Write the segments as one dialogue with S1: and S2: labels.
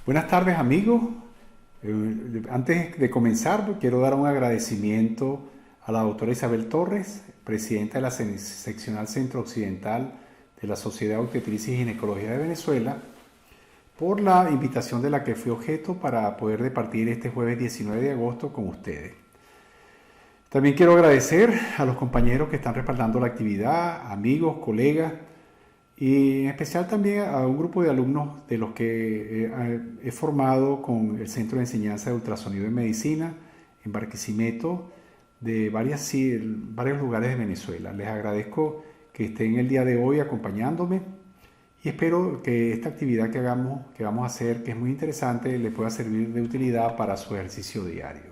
S1: Buenas tardes amigos. Antes de comenzar quiero dar un agradecimiento a la doctora Isabel Torres, presidenta de la seccional centro-occidental de la Sociedad de Obstetricia y Ginecología de Venezuela, por la invitación de la que fui objeto para poder departir este jueves 19 de agosto con ustedes. También quiero agradecer a los compañeros que están respaldando la actividad, amigos, colegas, y en especial también a un grupo de alumnos de los que he formado con el Centro de Enseñanza de Ultrasonido en Medicina en Barquisimeto, de varios lugares de Venezuela. Les agradezco que estén el día de hoy acompañándome y espero que esta actividad que vamos a hacer, que es muy interesante, les pueda servir de utilidad para su ejercicio diario.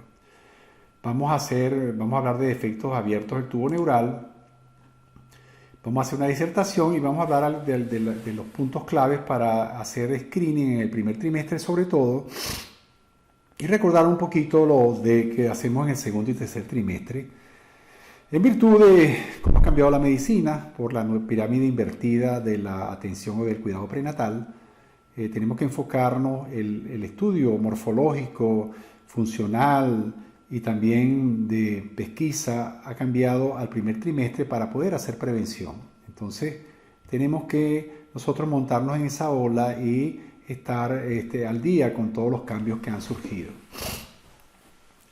S1: Vamos a hablar de defectos abiertos del tubo neural. Vamos a hacer una disertación y vamos a hablar de los puntos claves para hacer screening en el primer trimestre sobre todo, y recordar un poquito lo que hacemos en el segundo y tercer trimestre, en virtud de cómo ha cambiado la medicina por la pirámide invertida de la atención o del cuidado prenatal. Tenemos que enfocarnos el estudio morfológico, funcional y también de pesquisa ha cambiado al primer trimestre para poder hacer prevención. Entonces tenemos que nosotros montarnos en esa ola y estar al día con todos los cambios que han surgido.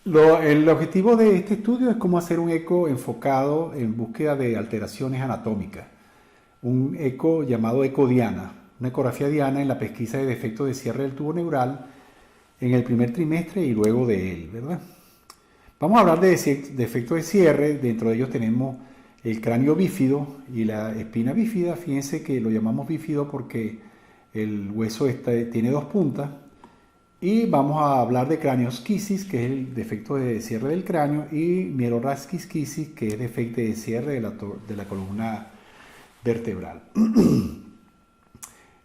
S1: El objetivo de este estudio es cómo hacer un eco enfocado en búsqueda de alteraciones anatómicas, un eco llamado eco diana, una ecografía diana en la pesquisa de defectos de cierre del tubo neural en el primer trimestre y luego de él, ¿verdad? Vamos a hablar de defectos de cierre. Dentro de ellos tenemos el cráneo bífido y la espina bífida. Fíjense que lo llamamos bífido porque el hueso tiene dos puntas. Y vamos a hablar de craniosquisis, que es el defecto de cierre del cráneo, y mielorasquisquisis, que es defecto de cierre de la columna vertebral.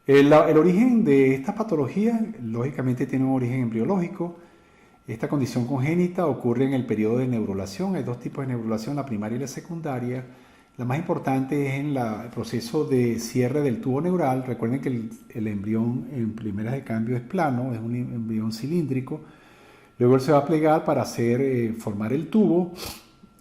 S1: El origen de esta patología, lógicamente, tiene un origen embriológico. Esta condición congénita ocurre en el periodo de neurulación. Hay dos tipos de neurulación, la primaria y la secundaria. La más importante es en el proceso de cierre del tubo neural. Recuerden que el embrión en primeras de cambio es plano, es un embrión cilíndrico. Luego él se va a plegar para formar el tubo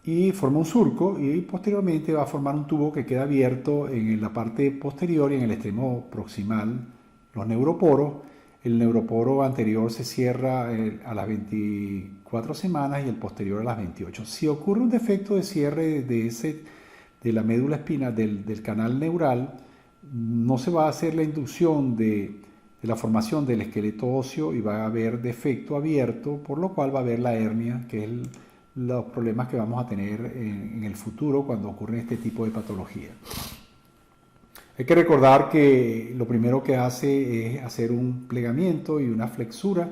S1: y forma un surco, y posteriormente va a formar un tubo que queda abierto en la parte posterior y en el extremo proximal, los neuroporos. El neuroporo anterior se cierra a las 24 semanas y el posterior a las 28. Si ocurre un defecto de cierre de la médula espinal, del canal neural, no se va a hacer la inducción de la formación del esqueleto óseo y va a haber defecto abierto, por lo cual va a haber la hernia, que es los problemas que vamos a tener en el futuro cuando ocurre este tipo de patología. Hay que recordar que lo primero que hace es hacer un plegamiento y una flexura.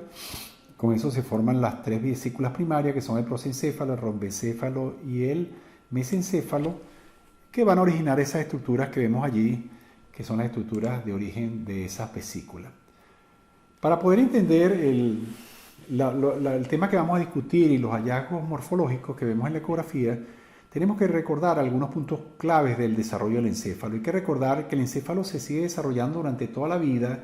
S1: Con eso se forman las tres vesículas primarias, que son el prosencéfalo, el rombencéfalo y el mesencéfalo, que van a originar esas estructuras que vemos allí, que son las estructuras de origen de esas vesículas. Para poder entender el tema que vamos a discutir y los hallazgos morfológicos que vemos en la ecografía, tenemos que recordar algunos puntos claves del desarrollo del encéfalo. Hay que recordar que el encéfalo se sigue desarrollando durante toda la vida,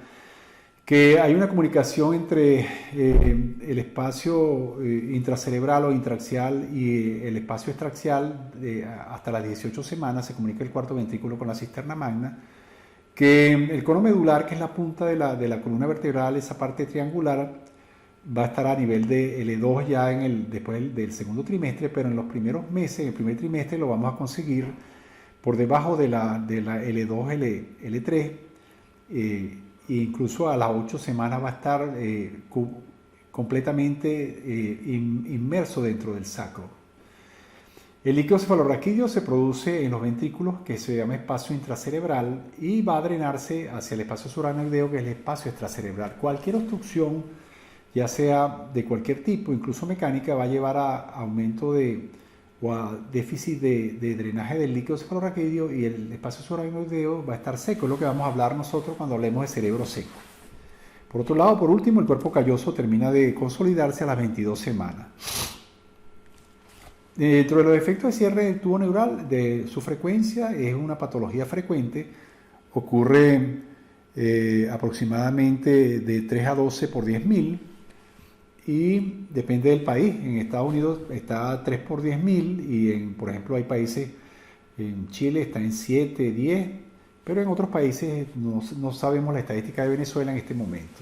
S1: que hay una comunicación entre el espacio intracerebral o intraaxial y el espacio extraaxial. Hasta las 18 semanas se comunica el cuarto ventrículo con la cisterna magna, que el cono medular, que es la punta de la columna vertebral, esa parte triangular, va a estar a nivel de L2 ya después del segundo trimestre, pero en los primeros meses, en el primer trimestre, lo vamos a conseguir por debajo de la L2, L3, e incluso a las 8 semanas va a estar completamente inmerso dentro del sacro. El líquido cefalorraquídeo se produce en los ventrículos, que se llama espacio intracerebral, y va a drenarse hacia el espacio subaracnoideo, que es el espacio extracerebral. Cualquier obstrucción, ya sea de cualquier tipo, incluso mecánica, va a llevar a aumento o a déficit de drenaje del líquido cefalorraquídeo, y el espacio subaracnoideo va a estar seco. Es lo que vamos a hablar nosotros cuando hablemos de cerebro seco. Por otro lado, por último, el cuerpo calloso termina de consolidarse a las 22 semanas. Dentro de los efectos de cierre del tubo neural, su frecuencia es una patología frecuente. Ocurre aproximadamente de 3 a 12 por 10.000 y depende del país. En Estados Unidos está 3 por 10.000 y por ejemplo hay países, en Chile está en 7, 10, pero en otros países no sabemos la estadística de Venezuela en este momento.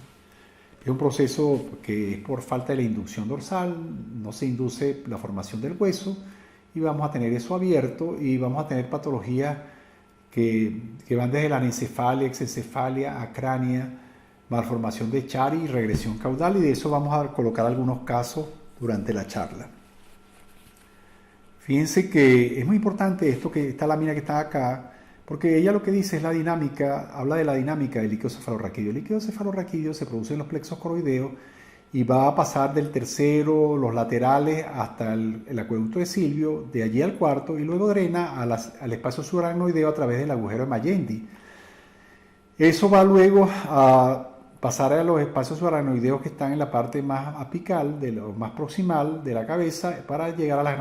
S1: Es un proceso que es por falta de la inducción dorsal, no se induce la formación del hueso y vamos a tener eso abierto y vamos a tener patologías que van desde la anencefalia, exencefalia, acrania, malformación de Chiari y regresión caudal, y de eso vamos a colocar algunos casos durante la charla. Fíjense que es muy importante esta lámina que está acá, porque ella lo que dice es la dinámica, habla de la dinámica del líquido cefalorraquídeo. El líquido cefalorraquídeo se produce en los plexos coroideos y va a pasar del tercero, los laterales, hasta el acueducto de Silvio, de allí al cuarto, y luego drena al espacio subaracnoideo a través del agujero de Magendie. Eso va luego a pasar a los espacios subaracnoideos que están en la parte más apical, más proximal de la cabeza, para llegar a las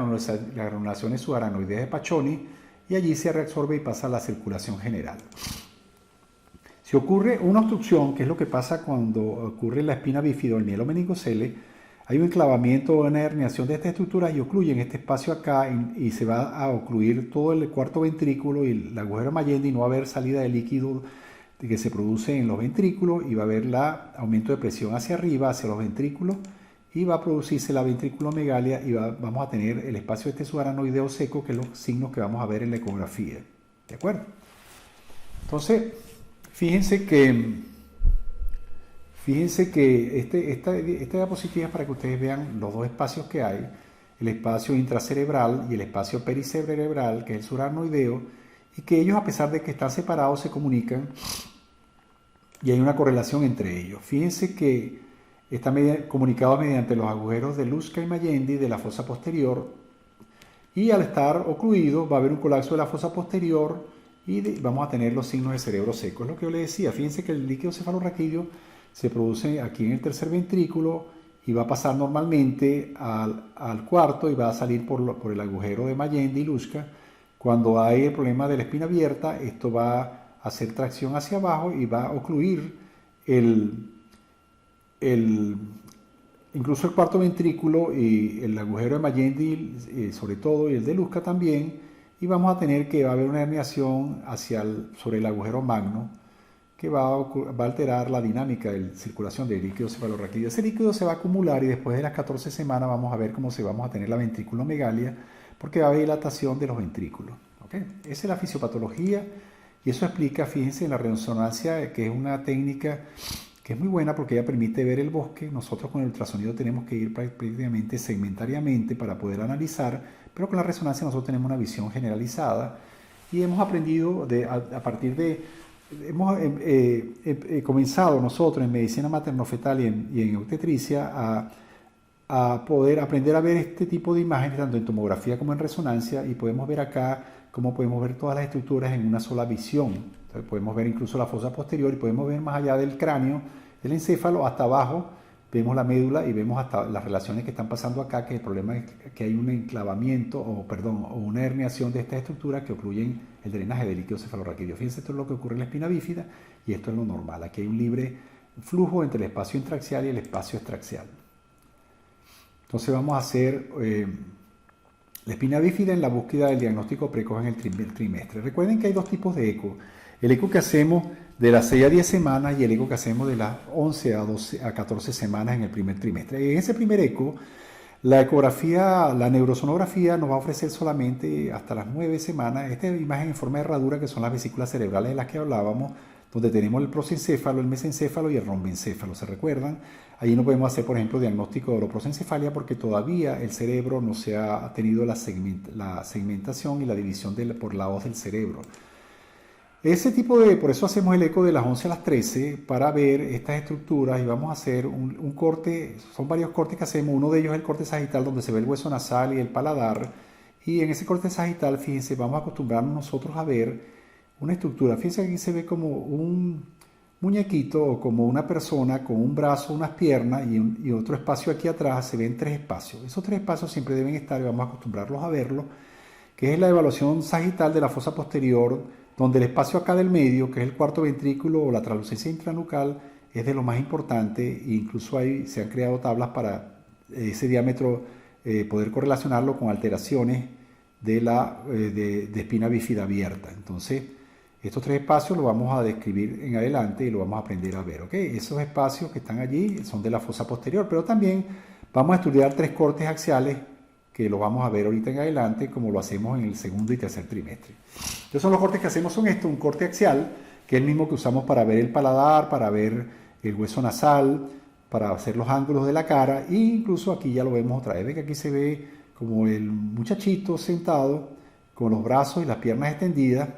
S1: granulaciones subaracnoideas de Paccioni, y allí se reabsorbe y pasa a la circulación general. Si ocurre una obstrucción, que es lo que pasa cuando ocurre en la espina bífida o el mieloma meningocele, hay un enclavamiento o una herniación de estas estructuras y ocluyen este espacio acá y se va a ocluir todo el cuarto ventrículo y el agujero de Magendie, y no va a haber salida de líquido que se produce en los ventrículos, y va a haber aumento de presión hacia arriba, hacia los ventrículos, y va a producirse la ventriculomegalia y vamos a tener el espacio subaracnoideo seco, que es los signos que vamos a ver en la ecografía. ¿De acuerdo? Entonces, fíjense que esta diapositiva es para que ustedes vean los dos espacios que hay, el espacio intracerebral y el espacio pericerebral, que es el subaracnoideo, y que ellos, a pesar de que están separados, se comunican y hay una correlación entre ellos. Fíjense que está comunicado mediante los agujeros de Luska y Magendie de la fosa posterior, y al estar ocluido va a haber un colapso de la fosa posterior y vamos a tener los signos de cerebro seco. Es lo que yo les decía. Fíjense que el líquido cefalorraquídeo se produce aquí en el tercer ventrículo y va a pasar normalmente al cuarto y va a salir por el agujero de Magendie y Luska. Cuando hay el problema de la espina abierta, esto va a hacer tracción hacia abajo y va a ocluir incluso el cuarto ventrículo y el agujero de Magendie, sobre todo, y el de Luska también, y vamos a tener que va a haber una herniación sobre el agujero magno que va a alterar la dinámica de circulación del líquido cefalorraquídeo. Ese líquido se va a acumular y después de las 14 semanas vamos a ver cómo vamos a tener la ventriculomegalia, porque va a haber dilatación de los ventrículos. ¿Okay? Esa es la fisiopatología y eso explica, fíjense, en la resonancia, que es una técnica que es muy buena porque ella permite ver el bosque. Nosotros con el ultrasonido tenemos que ir prácticamente segmentariamente para poder analizar, pero con la resonancia nosotros tenemos una visión generalizada y hemos aprendido hemos comenzado nosotros en medicina materno-fetal y en obstetricia a poder aprender a ver este tipo de imágenes tanto en tomografía como en resonancia, y podemos ver acá cómo podemos ver todas las estructuras en una sola visión. Entonces podemos ver incluso la fosa posterior y podemos ver más allá del cráneo, del encéfalo, hasta abajo, vemos la médula y vemos hasta las relaciones que están pasando acá, que el problema es que hay un enclavamiento o una herniación de estas estructuras que ocluyen el drenaje del líquido cefalorraquídeo. Fíjense, esto es lo que ocurre en la espina bífida y esto es lo normal. Aquí hay un libre flujo entre el espacio intraxial y el espacio extraxial. Entonces vamos a hacer la espina bífida en la búsqueda del diagnóstico precoz en el primer trimestre. Recuerden que hay dos tipos de eco. El eco que hacemos de las 6 a 10 semanas y el eco que hacemos de las 11 a 14 semanas en el primer trimestre. En ese primer eco, la ecografía, la neurosonografía nos va a ofrecer solamente hasta las 9 semanas esta imagen en forma de herradura, que son las vesículas cerebrales de las que hablábamos, donde tenemos el prosencéfalo, el mesencéfalo y el rombencéfalo. ¿Se recuerdan? Allí no podemos hacer, por ejemplo, diagnóstico de oroprosencefalia porque todavía el cerebro no se ha tenido la segmentación y la división por la hoz del cerebro. Por eso hacemos el eco de las 11 a las 13 para ver estas estructuras, y vamos a hacer un corte. Son varios cortes que hacemos. Uno de ellos es el corte sagital, donde se ve el hueso nasal y el paladar, y en ese corte sagital, fíjense, vamos a acostumbrarnos nosotros a ver una estructura. Fíjense que aquí se ve como un muñequito o como una persona con un brazo, unas piernas y otro espacio aquí atrás. Se ven 3 espacios. Esos 3 espacios siempre deben estar y vamos a acostumbrarlos a verlos, que es la evaluación sagital de la fosa posterior, donde el espacio acá del medio, que es el cuarto ventrículo o la translucencia intranucal, es de lo más importante, e incluso se han creado tablas para ese diámetro poder correlacionarlo con alteraciones de espina bífida abierta. Entonces, estos tres espacios los vamos a describir en adelante y lo vamos a aprender a ver, ¿ok? Esos espacios que están allí son de la fosa posterior, pero también vamos a estudiar tres cortes axiales que lo vamos a ver ahorita en adelante, como lo hacemos en el segundo y tercer trimestre. Entonces, los cortes que hacemos son estos: un corte axial, que es el mismo que usamos para ver el paladar, para ver el hueso nasal, para hacer los ángulos de la cara, e incluso aquí ya lo vemos otra vez. Ve que aquí se ve como el muchachito sentado con los brazos y las piernas extendidas,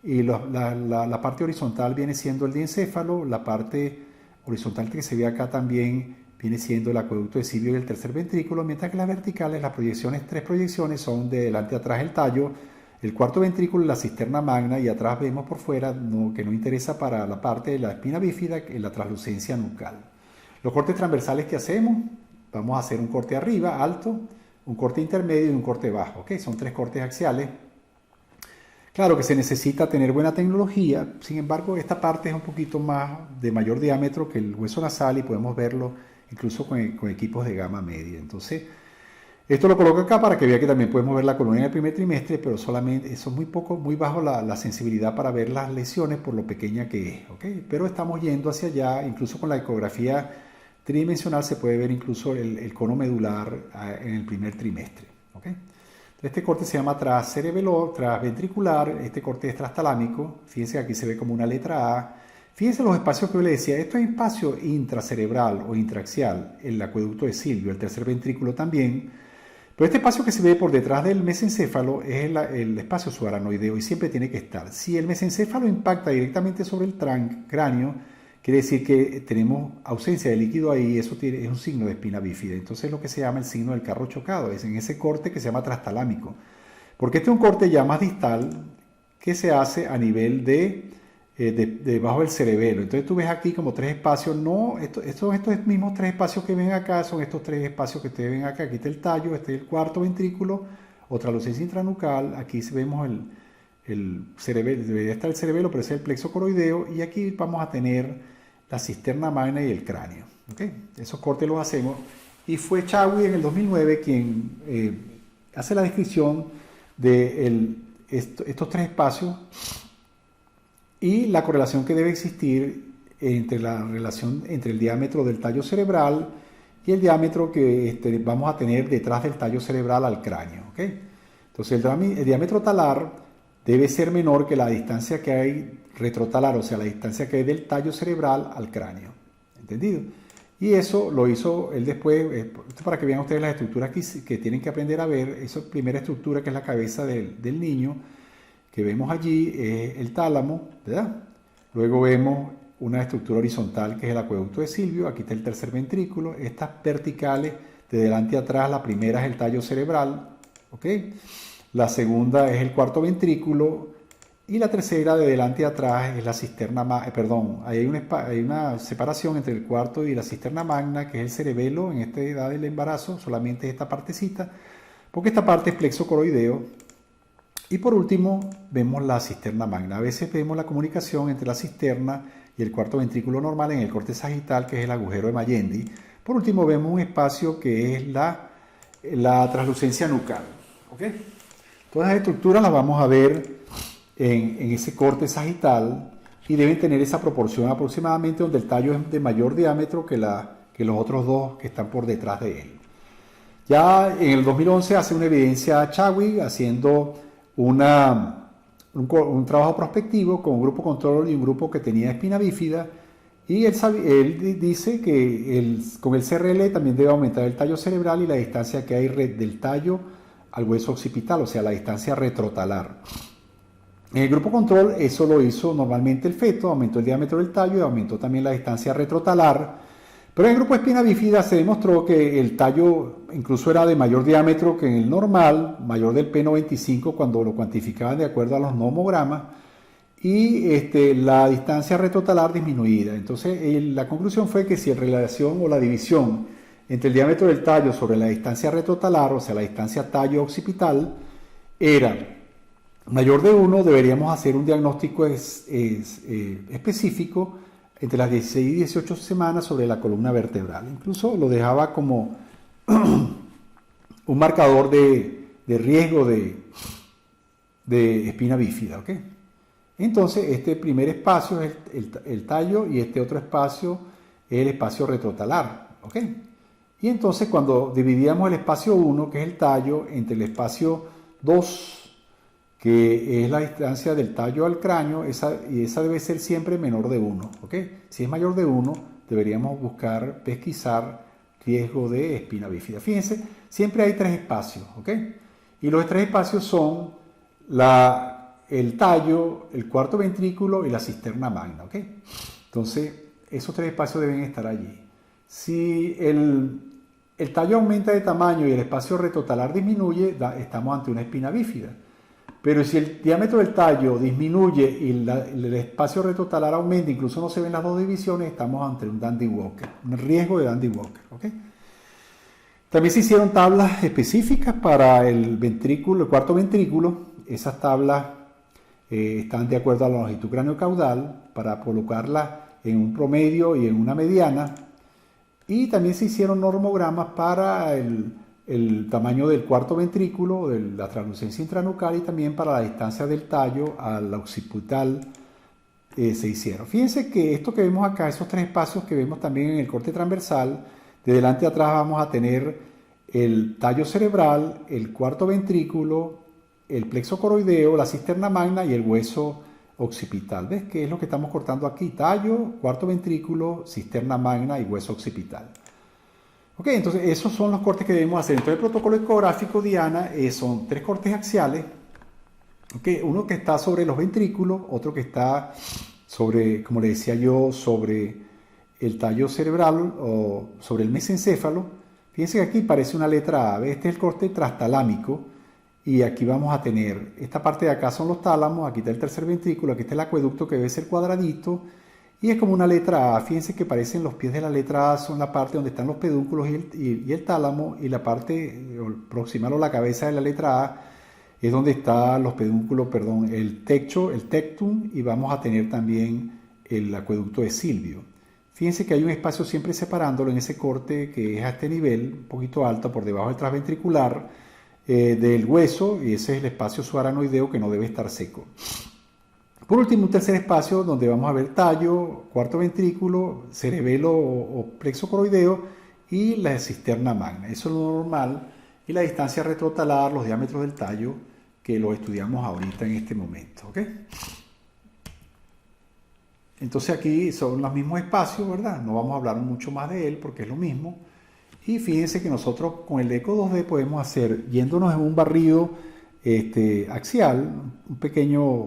S1: y la parte horizontal viene siendo el diencéfalo, la parte horizontal que se ve acá también viene siendo el acueducto de Silvio y el tercer ventrículo, mientras que las verticales, las proyecciones, tres proyecciones son de delante a atrás el tallo, el cuarto ventrículo y la cisterna magna, y atrás vemos por fuera, que no interesa para la parte de la espina bífida, la translucencia nucal. Los cortes transversales que hacemos, vamos a hacer un corte arriba, alto, un corte intermedio y un corte bajo, ¿ok? Son tres cortes axiales. Claro que se necesita tener buena tecnología, sin embargo esta parte es un poquito más de mayor diámetro que el hueso nasal y podemos verlo incluso con equipos de gama media. Entonces, esto lo coloco acá para que vea que también podemos ver la columna en el primer trimestre, pero solamente eso es muy bajo la sensibilidad para ver las lesiones por lo pequeña que es, ¿ok? Pero estamos yendo hacia allá, incluso con la ecografía tridimensional se puede ver incluso el cono medular en el primer trimestre, ¿ok? Este corte se llama trasventricular, este corte es trastalámico. Fíjense que aquí se ve como una letra A. Fíjense los espacios que yo les decía, esto es espacio intracerebral o intraaxial, el acueducto de Silvio, el tercer ventrículo también. Pero este espacio que se ve por detrás del mesencéfalo es el espacio subaranoideo y siempre tiene que estar. Si el mesencéfalo impacta directamente sobre el cráneo, quiere decir que tenemos ausencia de líquido ahí, eso es un signo de espina bífida. Entonces es lo que se llama el signo del carro chocado, es en ese corte que se llama trastalámico. Porque este es un corte ya más distal que se hace a nivel debajo del cerebelo. Entonces tú ves aquí como tres espacios, no, estos mismos tres espacios que ven acá son estos tres espacios que ustedes ven acá. Aquí está el tallo, este es el cuarto ventrículo, otra translucencia intranucal, aquí vemos el cerebelo, debería estar el cerebelo, pero ese es el plexo coroideo, y aquí vamos a tener la cisterna magna y el cráneo. ¿Okay? Esos cortes los hacemos, y fue Chagui en el 2009 quien hace la descripción de estos tres espacios y la correlación que debe existir entre la relación entre el diámetro del tallo cerebral y el diámetro que vamos a tener detrás del tallo cerebral al cráneo. ¿Okay? Entonces el diámetro talar debe ser menor que la distancia que hay retrotalar, o sea, la distancia que hay del tallo cerebral al cráneo. ¿Entendido? Y eso lo hizo él después, para que vean ustedes las estructuras que tienen que aprender a ver. Esa primera estructura, que es la cabeza del niño, que vemos allí, es el tálamo, ¿verdad? Luego vemos una estructura horizontal, que es el acueducto de Silvio. Aquí está el tercer ventrículo. Estas verticales, de delante a atrás, la primera es el tallo cerebral, ¿ok? La segunda es el cuarto ventrículo, y la tercera de delante a atrás es la cisterna magna. Hay una separación entre el cuarto y la cisterna magna, que es el cerebelo en esta edad del embarazo, solamente esta partecita, porque esta parte es plexo coroideo. Y por último vemos la cisterna magna. A veces vemos la comunicación entre la cisterna y el cuarto ventrículo normal en el corte sagital, que es el agujero de Magendie. Por último vemos un espacio que es la translucencia nucal. ¿Okay? Todas las estructuras las vamos a ver en ese corte sagital, y deben tener esa proporción aproximadamente, donde el tallo es de mayor diámetro que los otros dos que están por detrás de él. Ya en el 2011 hace una evidencia Chagui haciendo un trabajo prospectivo con un grupo control y un grupo que tenía espina bífida, y él dice que con el CRL también debe aumentar el tallo cerebral y la distancia que hay del tallo al hueso occipital, o sea, la distancia retrotalar. En el grupo control eso lo hizo normalmente el feto, aumentó el diámetro del tallo y aumentó también la distancia retrotalar. Pero en el grupo espina bífida se demostró que el tallo incluso era de mayor diámetro que en el normal, mayor del P95 cuando lo cuantificaban de acuerdo a los nomogramas, y la distancia retrotalar disminuida. Entonces la conclusión fue que si la relación o la división entre el diámetro del tallo sobre la distancia retrotalar, o sea la distancia tallo occipital, era mayor de 1, deberíamos hacer un diagnóstico específico entre las 16 y 18 semanas sobre la columna vertebral. Incluso lo dejaba como un marcador de riesgo de espina bífida. ¿Ok? Entonces, este primer espacio es el tallo y este otro espacio es el espacio retrotalar. ¿Ok? Y entonces, cuando dividíamos el espacio 1, que es el tallo, entre el espacio 2, que es la distancia del tallo al cráneo, esa debe ser siempre menor de 1. ¿Ok? Si es mayor de 1, deberíamos buscar pesquisar riesgo de espina bífida. Fíjense, siempre hay 3 espacios. ¿Ok? Y los 3 espacios son el tallo, el cuarto ventrículo y la cisterna magna. ¿Ok? Entonces, esos 3 espacios deben estar allí. Si el tallo aumenta de tamaño y el espacio retrotalar disminuye, estamos ante una espina bífida. Pero si el diámetro del tallo disminuye y el espacio retrotalar aumenta, incluso no se ven las dos divisiones, estamos ante un Dandy Walker, un riesgo de Dandy Walker. ¿Okay? También se hicieron tablas específicas para el cuarto ventrículo. Esas tablas están de acuerdo a la longitud craneocaudal para colocarlas en un promedio y en una mediana. Y también se hicieron normogramas para el tamaño del cuarto ventrículo, de la translucencia intranucal y también para la distancia del tallo al occipital se hicieron. Fíjense que esto que vemos acá, esos 3 espacios que vemos también en el corte transversal, de delante a atrás vamos a tener el tallo cerebral, el cuarto ventrículo, el plexo coroideo, la cisterna magna y el hueso occipital. ¿Ves? Que es lo que estamos cortando aquí: tallo, cuarto ventrículo, cisterna magna y hueso occipital. Ok, entonces esos son los cortes que debemos hacer. Entonces el protocolo ecográfico Diana son 3 cortes axiales. Okay, uno que está sobre los ventrículos, otro que está sobre, como le decía yo, sobre el tallo cerebral o sobre el mesencéfalo. Fíjense que aquí parece una letra A. Este es el corte trastalámico. Y aquí vamos a tener, esta parte de acá son los tálamos, aquí está el tercer ventrículo, aquí está el acueducto que debe ser cuadradito, y es como una letra A. Fíjense que parecen los pies de la letra A, son la parte donde están los pedúnculos y el tálamo, y la parte proximal o la cabeza de la letra A es donde están los pedúnculos, perdón, el techo, el tectum, y vamos a tener también el acueducto de Silvio. Fíjense que hay un espacio siempre separándolo en ese corte que es a este nivel, un poquito alto, por debajo del transventricular, del hueso, y ese es el espacio subaranoideo que no debe estar seco. Por último, un tercer espacio donde vamos a ver tallo, cuarto ventrículo, cerebelo o plexo coroideo y la cisterna magna. Eso es lo normal. Y la distancia retrotalar, los diámetros del tallo, que lo estudiamos ahorita en este momento. ¿Okay? Entonces aquí son los mismos espacios, ¿verdad? No vamos a hablar mucho más de él porque es lo mismo. Y fíjense que nosotros con el Eco 2D podemos hacer, yéndonos en un barrido axial,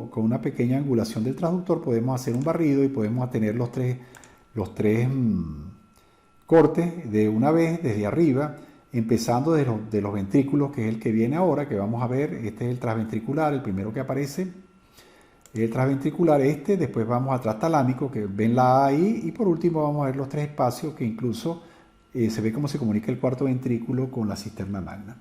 S1: con una pequeña angulación del transductor, podemos hacer un barrido y podemos tener los tres cortes de una vez desde arriba, empezando de los ventrículos, que es el que viene ahora, que vamos a ver. Este es el transventricular, el primero que aparece. El transventricular después vamos al trastalámico, que ven la A ahí, y por último vamos a ver los 3 espacios que incluso se ve cómo se comunica el cuarto ventrículo con la cisterna magna.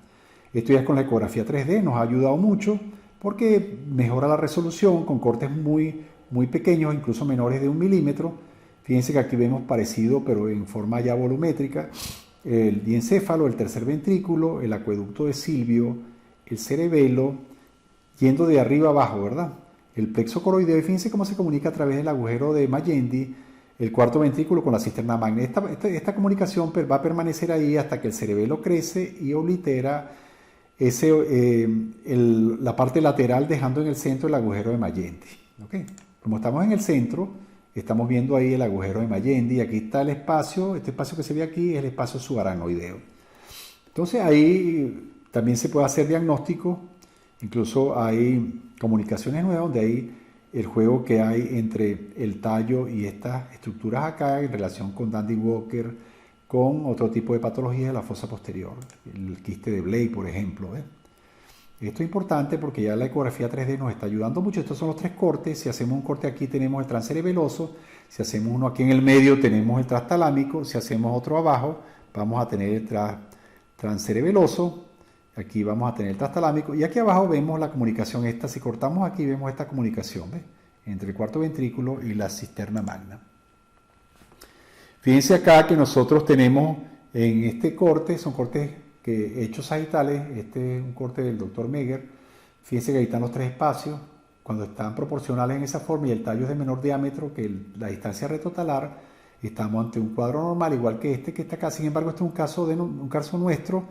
S1: Esto ya con la ecografía 3D nos ha ayudado mucho porque mejora la resolución con cortes muy, muy pequeños, incluso menores de 1 milímetro. Fíjense que aquí vemos parecido, pero en forma ya volumétrica, el diencéfalo, el tercer ventrículo, el acueducto de Silvio, el cerebelo, yendo de arriba abajo, ¿verdad? El plexo coroideo, y fíjense cómo se comunica a través del agujero de Magendie, el cuarto ventrículo con la cisterna magna. Esta comunicación va a permanecer ahí hasta que el cerebelo crece y oblitera la parte lateral, dejando en el centro el agujero de Magendie. ¿Okay? Como estamos en el centro, estamos viendo ahí el agujero de Magendie, y aquí está el espacio. Este espacio que se ve aquí es el espacio subaranoideo. Entonces ahí también se puede hacer diagnóstico. Incluso hay comunicaciones nuevas donde hay el juego que hay entre el tallo y estas estructuras acá en relación con Dandy Walker, con otro tipo de patologías de la fosa posterior, el quiste de Blay, por ejemplo. Esto es importante porque ya la ecografía 3D nos está ayudando mucho. Estos son los 3 cortes. Si hacemos un corte aquí tenemos el transcerebeloso, si hacemos uno aquí en el medio tenemos el trastalámico, si hacemos otro abajo vamos a tener el transcerebeloso, Aquí vamos a tener el trastalámico y aquí abajo vemos la comunicación esta. Si cortamos aquí vemos esta comunicación, ¿ves? Entre el cuarto ventrículo y la cisterna magna. Fíjense acá que nosotros tenemos en este corte, son cortes hechos sagitales, este es un corte del doctor Meger. Fíjense que ahí están los tres espacios, cuando están proporcionales en esa forma y el tallo es de menor diámetro que la distancia retrotalar, estamos ante un cuadro normal, igual que este que está acá. Sin embargo, este es un caso nuestro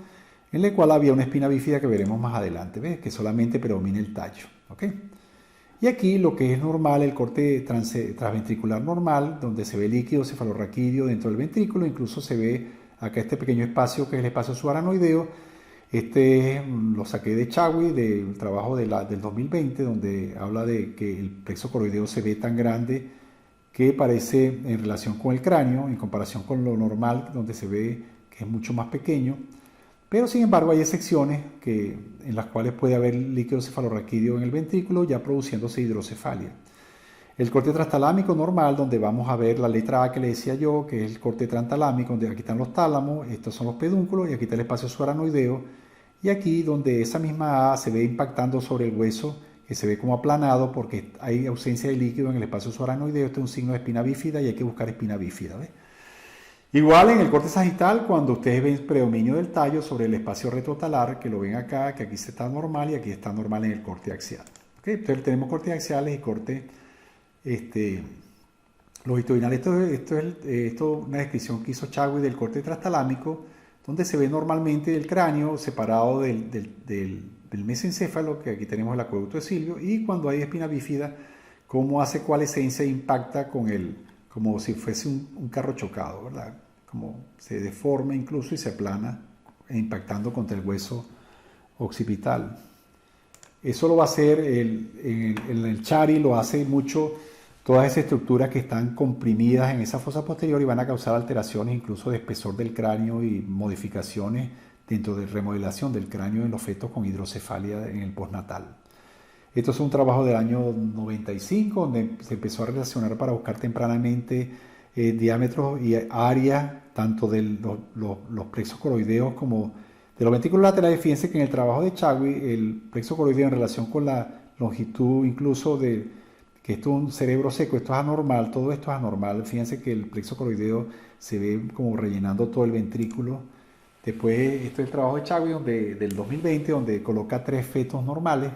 S1: en el cual había una espina bífida que veremos más adelante, ¿ves? Que solamente predomina el tallo, ¿ok? Y aquí lo que es normal, el corte transventricular normal, donde se ve líquido cefalorraquídeo dentro del ventrículo, incluso se ve acá este pequeño espacio que es el espacio subaranoideo. Este lo saqué de Chagui, del trabajo del 2020, donde habla de que el plexo coroideo se ve tan grande que parece en relación con el cráneo, en comparación con lo normal, donde se ve que es mucho más pequeño. Pero sin embargo hay excepciones en las cuales puede haber líquido cefalorraquídeo en el ventrículo ya produciéndose hidrocefalia. El corte transtalámico normal, donde vamos a ver la letra A que le decía yo, que es el corte transtalámico, donde aquí están los tálamos, estos son los pedúnculos y aquí está el espacio subaranoideo. Y aquí donde esa misma A se ve impactando sobre el hueso, que se ve como aplanado porque hay ausencia de líquido en el espacio subaranoideo. Este es un signo de espina bífida y hay que buscar espina bífida, ¿ves? Igual en el corte sagital, cuando ustedes ven predominio del tallo sobre el espacio retrotalar, que lo ven acá, que aquí está normal y aquí está normal en el corte axial. ¿Okay? Entonces tenemos cortes axiales y corte longitudinal. Esto es una descripción que hizo Chagui del corte trastalámico, donde se ve normalmente el cráneo separado del mesencéfalo, que aquí tenemos el acueducto de Silvio, y cuando hay espina bífida, cómo hace coalescencia e impacta como si fuese un carro chocado, ¿verdad? Como se deforma incluso y se aplana impactando contra el hueso occipital. Eso lo va a hacer en el Chari, lo hace mucho todas esas estructuras que están comprimidas en esa fosa posterior y van a causar alteraciones incluso de espesor del cráneo y modificaciones dentro de remodelación del cráneo en los fetos con hidrocefalia en el postnatal. Esto es un trabajo del año 95 donde se empezó a relacionar para buscar tempranamente diámetros y áreas tanto de los plexos coroideos como de los ventrículos laterales. Fíjense que en el trabajo de Chagui el plexo coroideo en relación con la longitud incluso que esto es un cerebro seco, esto es anormal, todo esto es anormal. Fíjense que el plexo coroideo se ve como rellenando todo el ventrículo. Después, esto es el trabajo de Chagui del 2020, donde coloca 3 fetos normales,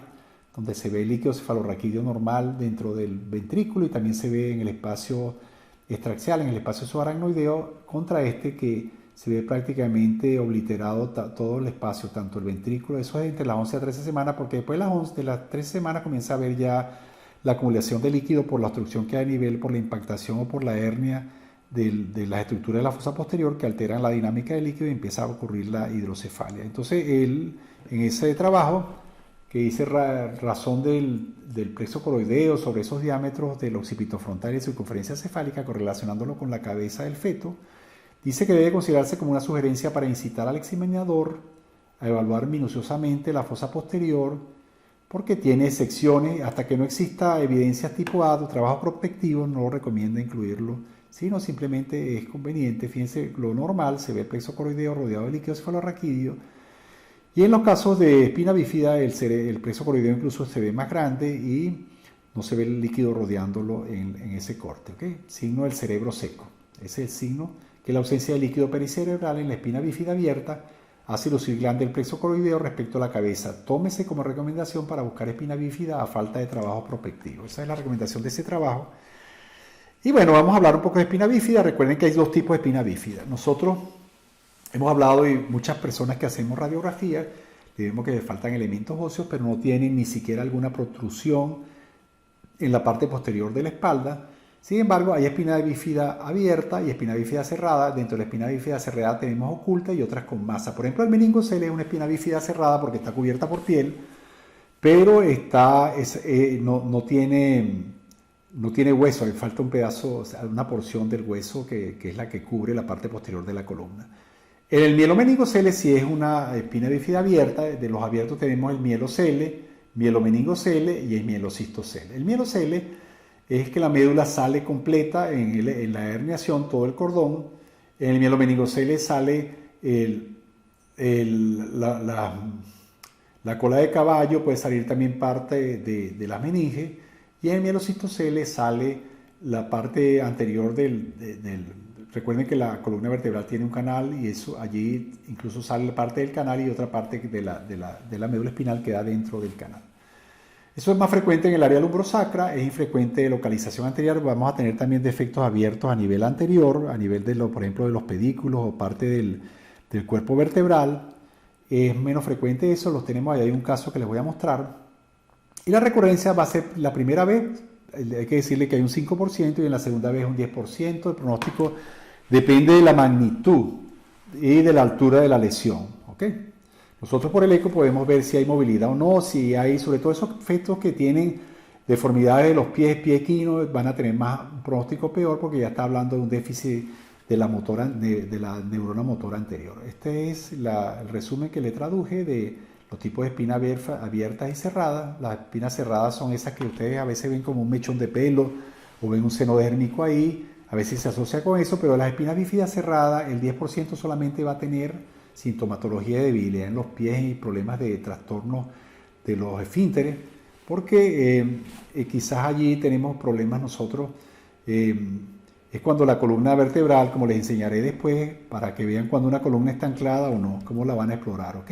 S1: donde se ve el líquido cefalorraquídeo normal dentro del ventrículo y también se ve en el espacio extraxial, en el espacio subaracnoideo, contra este que se ve prácticamente obliterado todo el espacio, tanto el ventrículo. Eso es entre las 11 a 13 semanas, porque después de las 13 semanas comienza a ver ya la acumulación de líquido por la obstrucción que hay a nivel, por la impactación o por la hernia de las estructuras de la fosa posterior que alteran la dinámica del líquido y empieza a ocurrir la hidrocefalia. Entonces él, en ese trabajo que dice razón del plexo coroideo sobre esos diámetros del occipito frontal y circunferencia cefálica, correlacionándolo con la cabeza del feto, dice que debe considerarse como una sugerencia para incitar al examinador a evaluar minuciosamente la fosa posterior, porque tiene secciones. Hasta que no exista evidencias tipo A o trabajo prospectivo, no lo recomienda incluirlo, sino simplemente es conveniente. Fíjense, lo normal, se ve el plexo coroideo rodeado de líquido cefalorraquídeo, y en los casos de espina bífida el plexo coroideo incluso se ve más grande y no se ve el líquido rodeándolo en ese corte, ¿okay? Signo del cerebro seco. Ese es el signo que la ausencia de líquido pericerebral en la espina bífida abierta hace lucir grande el plexo coroideo respecto a la cabeza. Tómese como recomendación para buscar espina bífida a falta de trabajo prospectivo. Esa es la recomendación de ese trabajo. Y bueno, vamos a hablar un poco de espina bífida. Recuerden que hay 2 tipos de espina bífida. Nosotros hemos hablado y muchas personas que hacemos radiografía le vemos que le faltan elementos óseos, pero no tienen ni siquiera alguna protrusión en la parte posterior de la espalda. Sin embargo, hay espina bífida abierta y espina bífida cerrada. Dentro de la espina bífida cerrada tenemos oculta y otras con masa. Por ejemplo, el meningocele es una espina bífida cerrada porque está cubierta por piel, pero no tiene hueso, le falta un pedazo, o sea, una porción del hueso que es la que cubre la parte posterior de la columna. En el mielomeningocele sí es una espina bífida abierta. De los abiertos tenemos el mielocele, mielomeningocele y el mielocistocele. El mielocele es que la médula sale completa en la herniación, todo el cordón. En el mielomeningocele sale La cola de caballo puede salir también parte de las meninges, y en el mielocistocele sale la parte anterior recuerden que la columna vertebral tiene un canal, y eso allí incluso sale parte del canal y otra parte de la médula espinal queda dentro del canal. Eso es más frecuente en el área lumbrosacra, es infrecuente de localización anterior. Vamos a tener también defectos abiertos a nivel anterior, a nivel por ejemplo, de los pedículos o parte del cuerpo vertebral. Es menos frecuente eso, los tenemos ahí, hay un caso que les voy a mostrar. Y la recurrencia va a ser la primera vez, hay que decirle que hay un 5%, y en la segunda vez un 10%. El pronóstico depende de la magnitud y de la altura de la lesión. ¿Ok? Nosotros por el eco podemos ver si hay movilidad o no, si hay, sobre todo esos efectos que tienen deformidades de los pies, pie equino, van a tener un pronóstico peor, porque ya está hablando de un déficit de la neurona motora anterior. Este es el resumen que le traduje de los tipos de espinas abiertas y cerradas. Las espinas cerradas son esas que ustedes a veces ven como un mechón de pelo o ven un seno dérmico ahí, a veces se asocia con eso, pero las espinas bífidas cerradas, el 10% solamente va a tener sintomatología de debilidad en los pies y problemas de trastornos de los esfínteres, porque quizás allí tenemos problemas nosotros. Es cuando la columna vertebral, como les enseñaré después, para que vean cuando una columna está anclada o no, cómo la van a explorar. ¿Ok?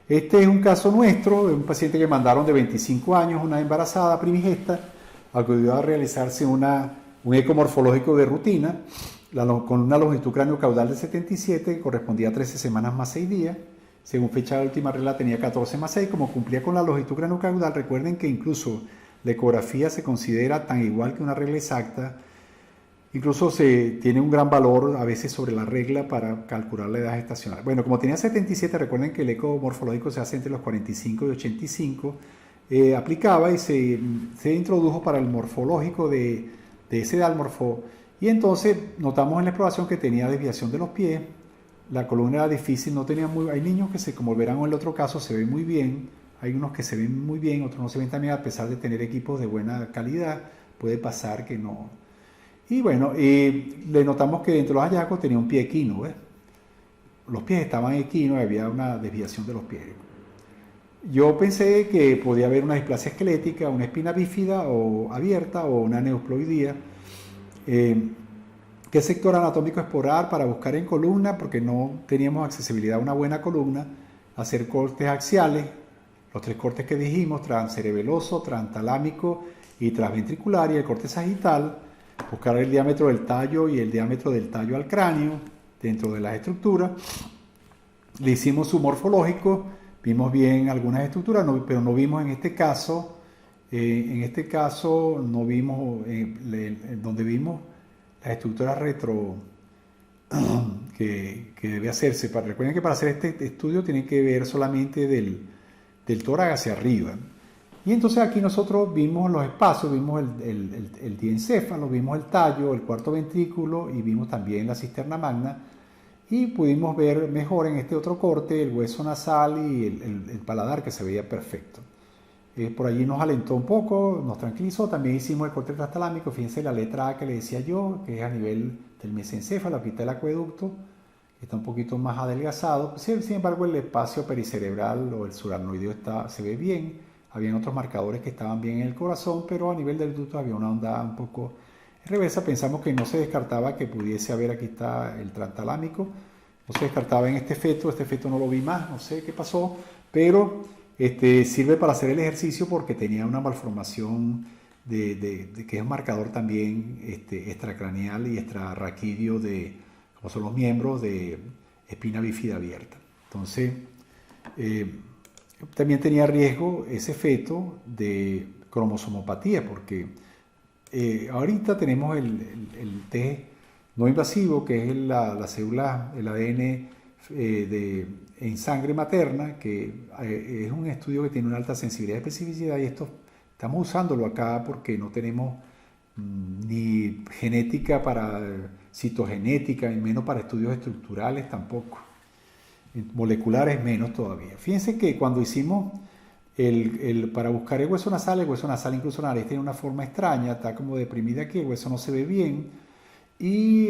S1: Este es un caso nuestro, de un paciente que mandaron de 25 años, una embarazada primigesta, acudió a realizarse un eco morfológico de rutina, con una longitud cráneo-caudal de 77, correspondía a 13 semanas más 6 días. Según fecha de última regla tenía 14 más 6, como cumplía con la longitud cráneo-caudal. Recuerden que incluso la ecografía se considera tan igual que una regla exacta. Incluso se tiene un gran valor a veces sobre la regla para calcular la edad gestacional. Bueno, como tenía 77, recuerden que el eco morfológico se hace entre los 45 y 85, aplicaba y se introdujo para el morfológico de ese dálmorfo, y entonces notamos en la exploración que tenía desviación de los pies, la columna era difícil, no tenía hay niños que como verán en el otro caso, se ven muy bien, hay unos que se ven muy bien, otros no se ven tan bien, a pesar de tener equipos de buena calidad, puede pasar que no. Y bueno, le notamos que dentro de los hallazgos tenía un pie equino, ¿ves? Los pies estaban equinos y había una desviación de los pies. Yo pensé que podía haber una displasia esquelética, una espina bífida o abierta o una neoploidía. ¿Qué sector anatómico explorar para buscar en columna? Porque no teníamos accesibilidad a una buena columna. Hacer cortes axiales, los 3 cortes que dijimos, transcerebeloso, transtalámico y transventricular, y el corte sagital. Buscar el diámetro del tallo y el diámetro del tallo al cráneo dentro de las estructuras. Le hicimos su morfológico, vimos bien algunas estructuras, pero no vimos en este caso, no vimos, donde vimos las estructuras retro que debe hacerse. Recuerden que para hacer este estudio tienen que ver solamente del tórax hacia arriba. Y entonces aquí nosotros vimos los espacios, vimos el diencéfalo, vimos el tallo, el cuarto ventrículo, y vimos también la cisterna magna, y pudimos ver mejor en este otro corte el hueso nasal y el paladar, que se veía perfecto. Por allí nos alentó un poco, nos tranquilizó. También hicimos el corte transtalámico, fíjense la letra A que le decía yo, que es a nivel del mesencéfalo, aquí está el acueducto, que está un poquito más adelgazado. Sin embargo, el espacio pericerebral o el surarnoideo se ve bien. Habían otros marcadores que estaban bien en el corazón, pero a nivel del ducto había una onda un poco reversa. Pensamos que no se descartaba que pudiese haber, aquí está el transtalámico, no se descartaba en este feto no lo vi más, no sé qué pasó, pero sirve para hacer el ejercicio porque tenía una malformación que es un marcador también extracraneal y extrarraquídeo como son los miembros de espina bífida abierta. Entonces, también tenía riesgo ese feto de cromosomopatía, porque ahorita tenemos el test no invasivo, que es la célula, el ADN en sangre materna, que es un estudio que tiene una alta sensibilidad y especificidad, y estamos usándolo acá porque no tenemos ni genética para citogenética, y menos para estudios estructurales tampoco. Moleculares menos todavía. Fíjense que cuando hicimos para buscar el hueso nasal incluso la nariz tiene una forma extraña, está como deprimida aquí, el hueso no se ve bien, y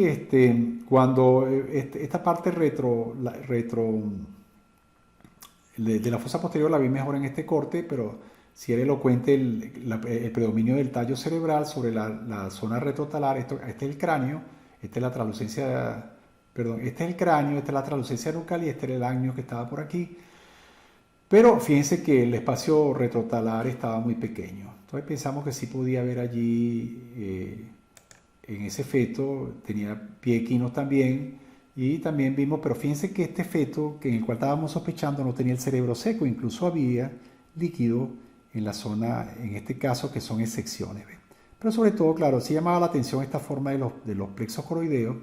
S1: cuando esta parte de la fosa posterior la vi mejor en este corte, pero si era elocuente el predominio del tallo cerebral sobre la zona retrotalar. Este es el cráneo, esta es la translucencia, perdón, este es el cráneo, esta es la translucencia nucal y este era el agnio que estaba por aquí. Pero fíjense que el espacio retrotalar estaba muy pequeño. Entonces pensamos que sí podía haber allí, en ese feto, tenía pie equino también. Y también vimos, pero fíjense que este feto, en el cual estábamos sospechando, no tenía el cerebro seco, incluso había líquido en la zona, en este caso, que son excepciones. ¿Ven? Pero sobre todo, claro, sí llamaba la atención esta forma de los plexos coroideos.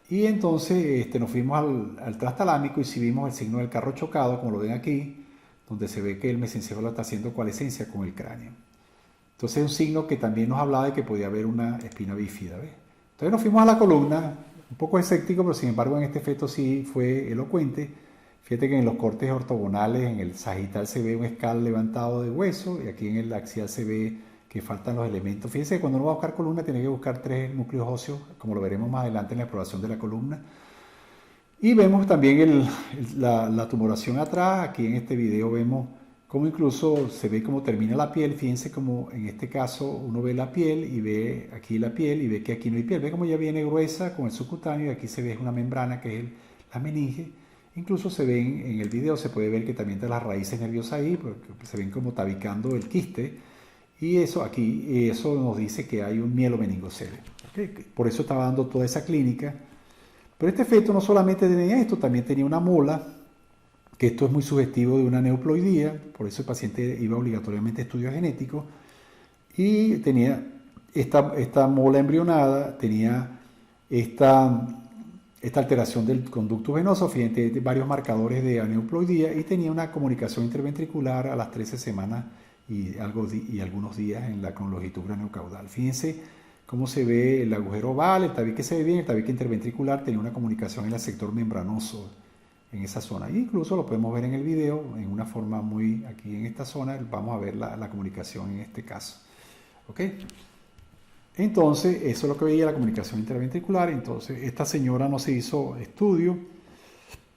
S1: Y entonces nos fuimos al trastalámico y sí vimos el signo del carro chocado, como lo ven aquí, donde se ve que el mesencéfalo está haciendo coalescencia con el cráneo. Entonces es un signo que también nos hablaba de que podía haber una espina bífida. ¿Ves? Entonces nos fuimos a la columna, un poco escéptico, pero sin embargo en este feto sí fue elocuente. Fíjate que en los cortes ortogonales, en el sagital se ve un escal levantado de hueso y aquí en el axial se ve que faltan los elementos. Fíjense que cuando uno va a buscar columna tiene que buscar 3 núcleos óseos, como lo veremos más adelante en la exploración de la columna. Y vemos también la tumoración atrás. Aquí en este video vemos cómo incluso se ve cómo termina la piel. Fíjense como en este caso uno ve la piel y ve aquí la piel y ve que aquí no hay piel. Ve como ya viene gruesa con el subcutáneo y aquí se ve una membrana que es la meninge. Incluso se ven en el video, se puede ver que también está las raíces nerviosas ahí, porque se ven como tabicando el quiste. Y eso aquí, eso nos dice que hay un mielomeningocele. ¿Okay? Por eso estaba dando toda esa clínica. Pero este feto no solamente tenía esto, también tenía una mola, que esto es muy sugestivo de una neuploidía, por eso el paciente iba obligatoriamente a estudios genéticos, y tenía esta mola embrionada, tenía esta alteración del conducto venoso, fíjate, varios marcadores de aneuploidía, y tenía una comunicación interventricular a las 13 semanas y algunos días en la con longitud craneocaudal. Fíjense cómo se ve el agujero oval, el tabique se ve bien, el tabique interventricular tenía una comunicación en el sector membranoso en esa zona. Y incluso lo podemos ver en el video, en una forma muy, aquí en esta zona, vamos a ver la comunicación en este caso. ¿Ok? Entonces, eso es lo que veía la comunicación interventricular. Entonces, esta señora no se hizo estudio,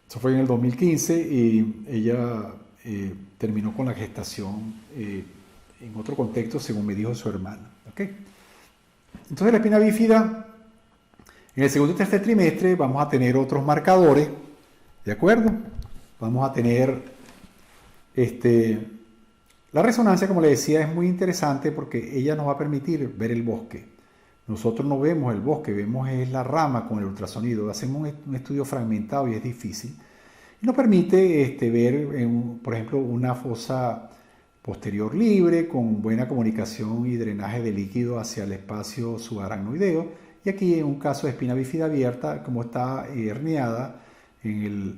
S1: eso fue en el 2015, y ella terminó con la gestación en otro contexto, según me dijo su hermano. ¿Ok? Entonces la espina bífida, en el segundo y tercer trimestre vamos a tener otros marcadores, ¿de acuerdo? Vamos a tener la resonancia, como les decía, es muy interesante porque ella nos va a permitir ver el bosque. Nosotros no vemos el bosque, vemos es la rama con el ultrasonido. Hacemos un estudio fragmentado y es difícil. Y nos permite ver, por ejemplo, una fosa posterior libre, con buena comunicación y drenaje de líquido hacia el espacio subaracnoideo. Y aquí en un caso de espina bífida abierta, como está herniada en el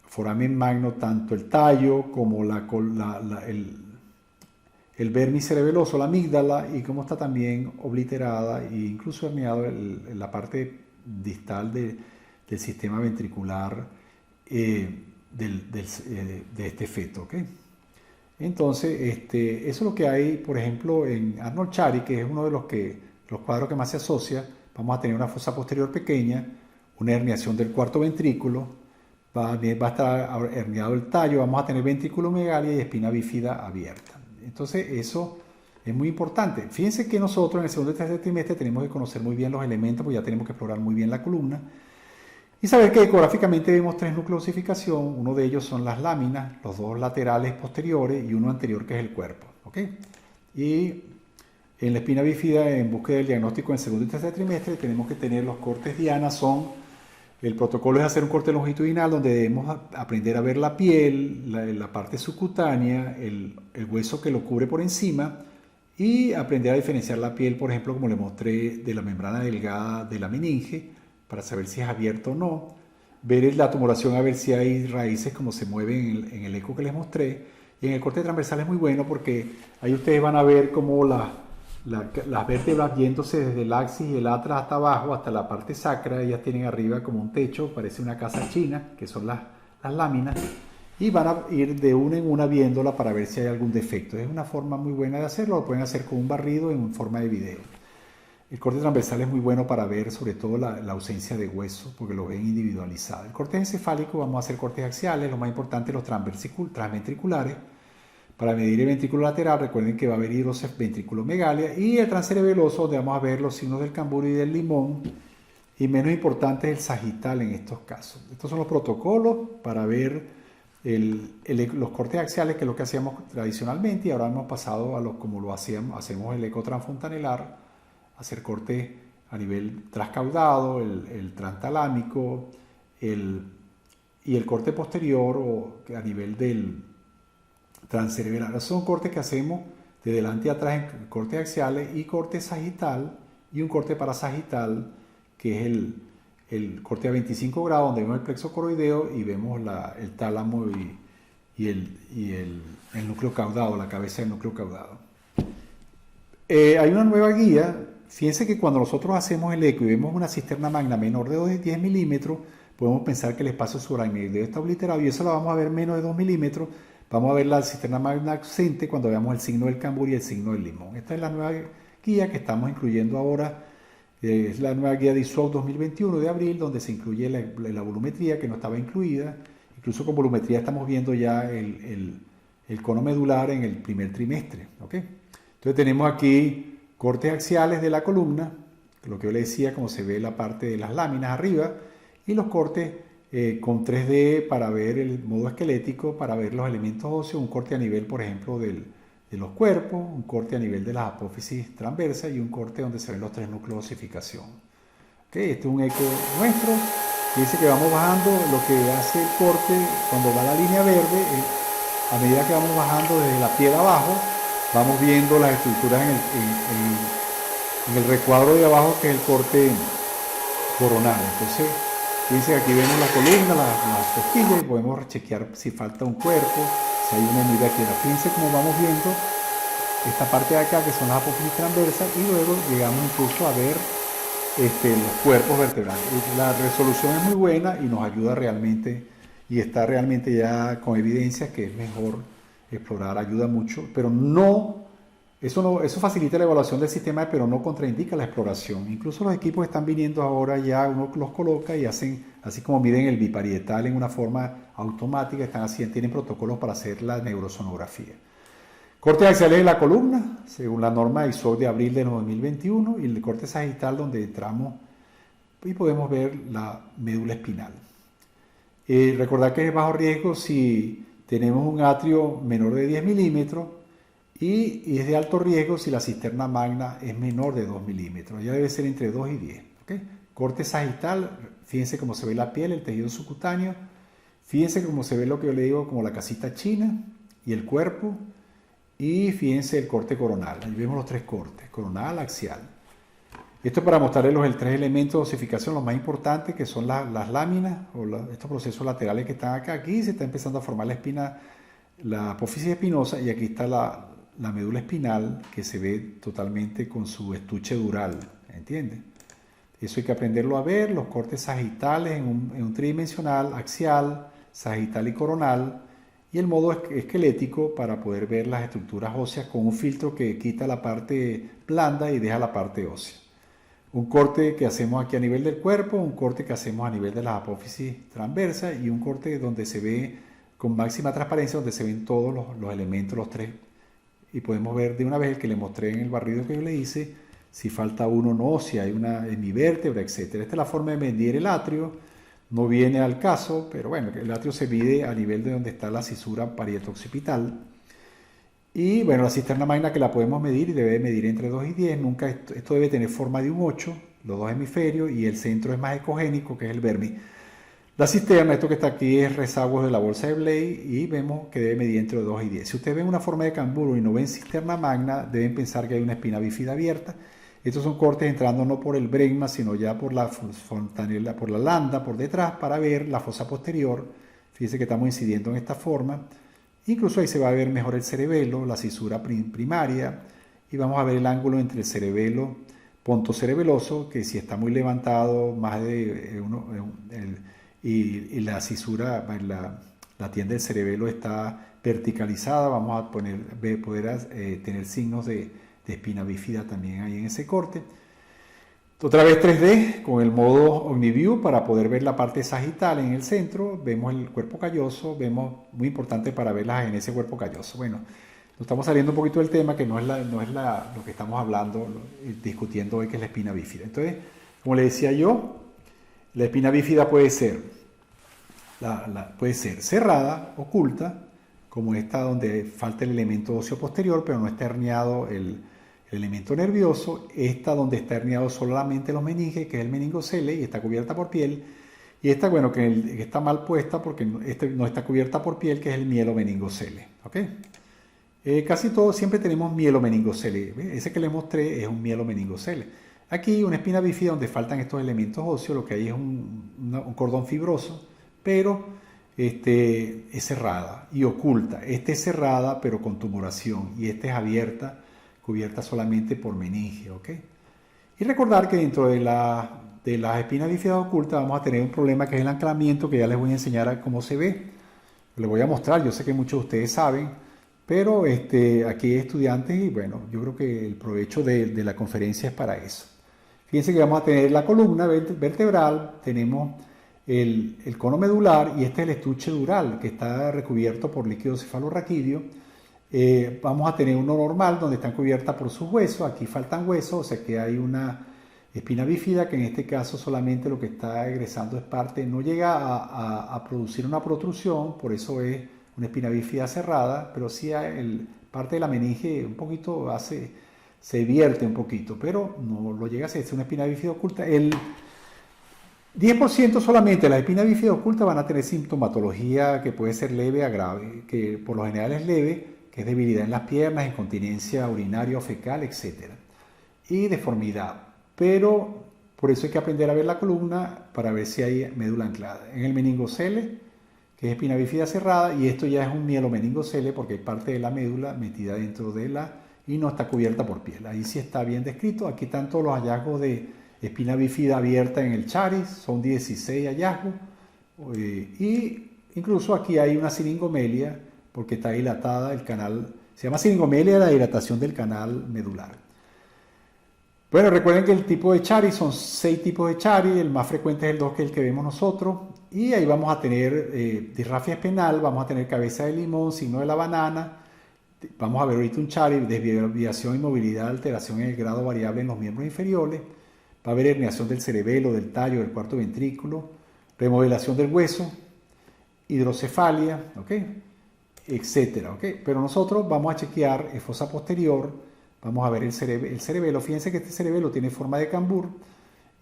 S1: foramen magno, tanto el tallo como el vermis cerebeloso, la amígdala, y como está también obliterada e incluso herniado en la parte distal del sistema ventricular de este feto. ¿Okay? Entonces, eso es lo que hay, por ejemplo, en Arnold Chiari, que es uno de los cuadros que más se asocia. Vamos a tener una fosa posterior pequeña, una herniación del cuarto ventrículo, va a estar herniado el tallo, vamos a tener ventriculomegalia y espina bífida abierta. Entonces, eso es muy importante. Fíjense que nosotros en el segundo y tercer trimestre tenemos que conocer muy bien los elementos, porque ya tenemos que explorar muy bien la columna. Y saber que ecográficamente vemos 3 núcleos de osificación, uno de ellos son las láminas, los 2 laterales posteriores y uno anterior que es el cuerpo. ¿Okay? Y en la espina bífida, en búsqueda del diagnóstico en el segundo y tercer trimestre, tenemos que tener los cortes diana, el protocolo es hacer un corte longitudinal donde debemos aprender a ver la piel, la parte subcutánea, el hueso que lo cubre por encima, y aprender a diferenciar la piel, por ejemplo, como le mostré, de la membrana delgada de la meninge, para saber si es abierto o no, ver la tumoración a ver si hay raíces como se mueven en el eco que les mostré, y en el corte transversal es muy bueno porque ahí ustedes van a ver como las vértebras yéndose desde el axis y el atras hasta abajo, hasta la parte sacra. Ellas tienen arriba como un techo, parece una casa china, que son las láminas, y van a ir de una en una viéndola para ver si hay algún defecto. Es una forma muy buena de hacerlo, lo pueden hacer con un barrido en forma de video. El corte transversal es muy bueno para ver sobre todo la ausencia de hueso, porque lo ven individualizado. El corte encefálico, vamos a hacer cortes axiales, lo más importante los transventriculares. Para medir el ventrículo lateral, recuerden que va a haber ventriculomegalia, y el transcerebeloso, donde vamos a ver los signos del cambur y del limón, y menos importante es el sagital en estos casos. Estos son los protocolos para ver los cortes axiales, que es lo que hacíamos tradicionalmente, y ahora hemos pasado a como lo hacemos el eco transfontanelar, hacer cortes a nivel trascaudado, el transtalámico, y el corte posterior o a nivel del transcerebral. Esos son cortes que hacemos de delante a atrás en cortes axiales, y corte sagital y un corte parasagital, que es el corte a 25 grados, donde vemos el plexo coroideo y vemos el tálamo y el núcleo caudado, la cabeza del núcleo caudado. Hay una nueva guía. Fíjense que cuando nosotros hacemos el eco y vemos una cisterna magna menor de 10 milímetros, podemos pensar que el espacio subaracnoideo está obliterado, y eso lo vamos a ver menos de 2 milímetros. Vamos a ver la cisterna magna ausente cuando veamos el signo del cambur y el signo del limón. Esta es la nueva guía que estamos incluyendo ahora. Es la nueva guía de ISO 2021 de abril, donde se incluye la volumetría, que no estaba incluida. Incluso con volumetría estamos viendo ya el cono medular en el primer trimestre. ¿Okay? Entonces tenemos aquí cortes axiales de la columna, lo que yo le decía, como se ve la parte de las láminas arriba, y los cortes con 3D para ver el modo esquelético, para ver los elementos óseos, un corte a nivel, por ejemplo, de los cuerpos, un corte a nivel de las apófisis transversas, y un corte donde se ven los 3 núcleos de osificación. ¿Okay? Este es un eco nuestro. Dice que vamos bajando, lo que hace el corte cuando va la línea verde, a medida que vamos bajando desde la piel abajo, vamos viendo las estructuras en el recuadro de abajo, que es el corte coronal. Entonces, fíjense que aquí vemos la columna, las costillas, y podemos chequear si falta un cuerpo, si hay una hemiberquia. Fíjense cómo vamos viendo esta parte de acá, que son las apófisis transversas, y luego llegamos incluso a ver los cuerpos vertebrales. La resolución es muy buena y nos ayuda realmente, y está realmente ya con evidencias que es mejor explorar, ayuda mucho, pero eso facilita la evaluación del sistema, pero no contraindica la exploración. Incluso los equipos que están viniendo ahora, ya uno los coloca y hacen, así como miden el biparietal en una forma automática, tienen protocolos para hacer la neurosonografía. Cortes axiales de la columna, según la norma ISO de abril de 2021, y el corte sagital, donde entramos y podemos ver la médula espinal. Recordar que es bajo riesgo si tenemos un atrio menor de 10 milímetros, y es de alto riesgo si la cisterna magna es menor de 2 milímetros. Ya debe ser entre 2 y 10. ¿Okay? Corte sagital, fíjense cómo se ve la piel, el tejido subcutáneo. Fíjense cómo se ve lo que yo le digo como la casita china y el cuerpo. Y fíjense el corte coronal. Ahí vemos los 3 cortes, coronal, axial. Esto es para mostrarles los 3 elementos de osificación, los más importantes, que son las láminas, o estos procesos laterales que están acá. Aquí se está empezando a formar la espina, la apófisis espinosa, y aquí está la médula espinal, que se ve totalmente con su estuche dural, ¿entienden? Eso hay que aprenderlo a ver. Los cortes sagitales en un tridimensional, axial, sagital y coronal, y el modo esquelético para poder ver las estructuras óseas con un filtro que quita la parte blanda y deja la parte ósea. Un corte que hacemos aquí a nivel del cuerpo, un corte que hacemos a nivel de las apófisis transversas, y un corte donde se ve con máxima transparencia, donde se ven todos los elementos, los 3. Y podemos ver de una vez el que le mostré en el barrido que yo le hice, si falta uno o no, si hay una hemivértebra, etc. Esta es la forma de medir el atrio. No viene al caso, pero bueno, el atrio se mide a nivel de donde está la cisura parieto-occipital. Y bueno, la cisterna magna, que la podemos medir, y debe medir entre 2 y 10. Esto debe tener forma de un 8, los 2 hemisferios, y el centro es más ecogénico, que es el vermis. La cisterna, esto que está aquí, es rezaguos de la bolsa de Blay, y vemos que debe medir entre 2 y 10. Si ustedes ven una forma de cambur y no ven cisterna magna, deben pensar que hay una espina bífida abierta. Estos son cortes entrando no por el bregma, sino ya por la fontanela, por la landa, por detrás, para ver la fosa posterior. Fíjense que estamos incidiendo en esta forma. Incluso ahí se va a ver mejor el cerebelo, la cisura primaria, y vamos a ver el ángulo entre el cerebelo pontocerebeloso, que si está muy levantado, más de y la cisura, la tienda del cerebelo está verticalizada, vamos a poder tener signos de espina bífida también ahí en ese corte. Otra vez 3D con el modo OmniView para poder ver la parte sagital en el centro. Vemos el cuerpo calloso, vemos, muy importante para ver la agenesia del cuerpo calloso. Bueno, nos estamos saliendo un poquito del tema, que no es lo que estamos hablando, discutiendo hoy, que es la espina bífida. Entonces, como le decía yo, la espina bífida puede ser, puede ser cerrada, oculta, como esta donde falta el elemento óseo posterior, pero no está herniado el elemento nervioso. Esta donde está herniado solamente los meninges, que es el meningocele, y está cubierta por piel. Y esta, bueno, que está mal puesta porque no está cubierta por piel, que es el mielomeningocele. ¿Ok? Casi todos siempre tenemos mielomeningocele. Ese que les mostré es un mielomeningocele. Aquí una espina bífida donde faltan estos elementos óseos, lo que hay es un cordón fibroso, pero es cerrada y oculta. Esta es cerrada pero con tumoración, y esta es abierta, cubierta solamente por meninge. ¿Ok? Y recordar que dentro de las espinas bífidas ocultas vamos a tener un problema, que es el anclamiento, que ya les voy a enseñar cómo se ve. Les voy a mostrar, yo sé que muchos de ustedes saben, pero aquí hay estudiantes y bueno, yo creo que el provecho de la conferencia es para eso. Fíjense que vamos a tener la columna vertebral, tenemos el cono medular, y este es el estuche dural, que está recubierto por líquido cefalorraquídeo. Vamos a tener uno normal donde están cubiertas por sus huesos. Aquí faltan huesos, o sea que hay una espina bífida que en este caso solamente lo que está egresando es parte, no llega a producir una protrusión, por eso es una espina bífida cerrada, pero sí parte de la meninge un poquito se vierte un poquito, pero no lo llega a ser, es una espina bífida oculta. El 10% solamente de las espinas bífidas ocultas van a tener sintomatología que puede ser leve a grave, que por lo general es leve, que es debilidad en las piernas, incontinencia urinaria o fecal, etc. Y deformidad. Pero por eso hay que aprender a ver la columna para ver si hay médula anclada. En el meningocele, que es espina bífida cerrada, y esto ya es un mielomeningocele porque hay parte de la médula metida dentro y no está cubierta por piel. Ahí sí está bien descrito. Aquí están todos los hallazgos de espina bífida abierta en el Charis, son 16 hallazgos. Y incluso aquí hay una siringomelia, porque está dilatada el canal, se llama siringomelia la dilatación del canal medular. Bueno, recuerden que el tipo de Charis son 6 tipos de Charis, el más frecuente es el 2, que es el que vemos nosotros, y ahí vamos a tener disrafia espinal, vamos a tener cabeza de limón, signo de la banana, vamos a ver ahorita un Charis, desviación y movilidad, alteración en el grado variable en los miembros inferiores, va a haber herniación del cerebelo, del tallo, del cuarto ventrículo, remodelación del hueso, hidrocefalia, ¿ok? Etcétera, ¿ok? Pero nosotros vamos a chequear fosa posterior, vamos a ver el cerebelo. Fíjense que este cerebelo tiene forma de cambur,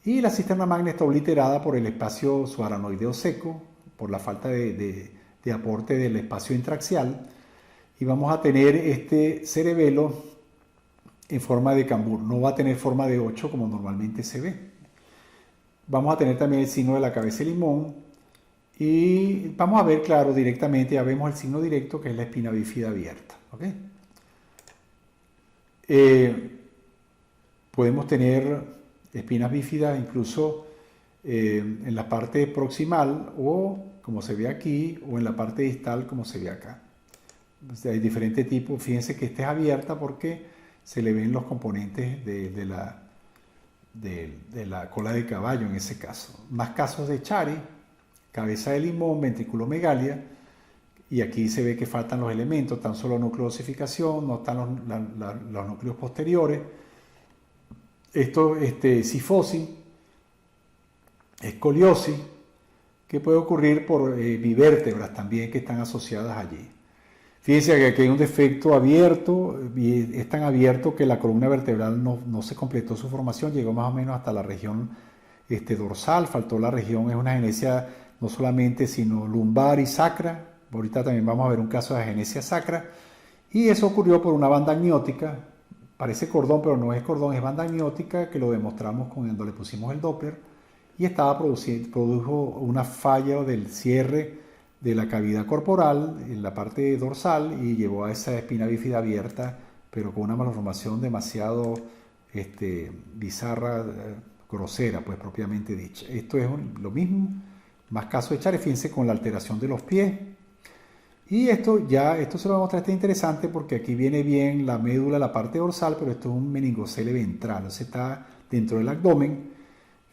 S1: y la cisterna magna está obliterada por el espacio subaranoideo seco, por la falta de aporte del espacio intraxial, y vamos a tener este cerebelo en forma de cambur, no va a tener forma de 8 como normalmente se ve. Vamos a tener también el signo de la cabeza de limón, y vamos a ver, claro, directamente, ya vemos el signo directo, que es la espina bífida abierta. ¿Ok? Podemos tener espinas bífidas incluso en la parte proximal, o como se ve aquí, o en la parte distal, como se ve acá. O sea, hay diferentes tipos. Fíjense que esta es abierta porque se le ven los componentes de la cola de caballo en ese caso. Más casos de Charis, cabeza de limón, ventriculomegalia, y aquí se ve que faltan los elementos, tan solo nucleosificación, no están los núcleos posteriores. Esto, cifosis, escoliosis, que puede ocurrir por bivértebras también que están asociadas allí. Fíjense que aquí hay un defecto abierto, y es tan abierto que la columna vertebral no se completó su formación, llegó más o menos hasta la región dorsal, faltó la región, es una agenesia no solamente sino lumbar y sacra. Ahorita también vamos a ver un caso de agenesia sacra, y eso ocurrió por una banda amniótica, parece cordón pero no es cordón, es banda amniótica, que lo demostramos cuando le pusimos el Doppler, y produjo una falla del cierre de la cavidad corporal en la parte dorsal, y llevó a esa espina bífida abierta, pero con una malformación demasiado bizarra, grosera, pues propiamente dicha. Esto es lo mismo, más casos de Charis, fíjense con la alteración de los pies. Y esto se lo voy a mostrar, está interesante porque aquí viene bien la médula, la parte dorsal, pero esto es un meningocele ventral, o sea, está dentro del abdomen.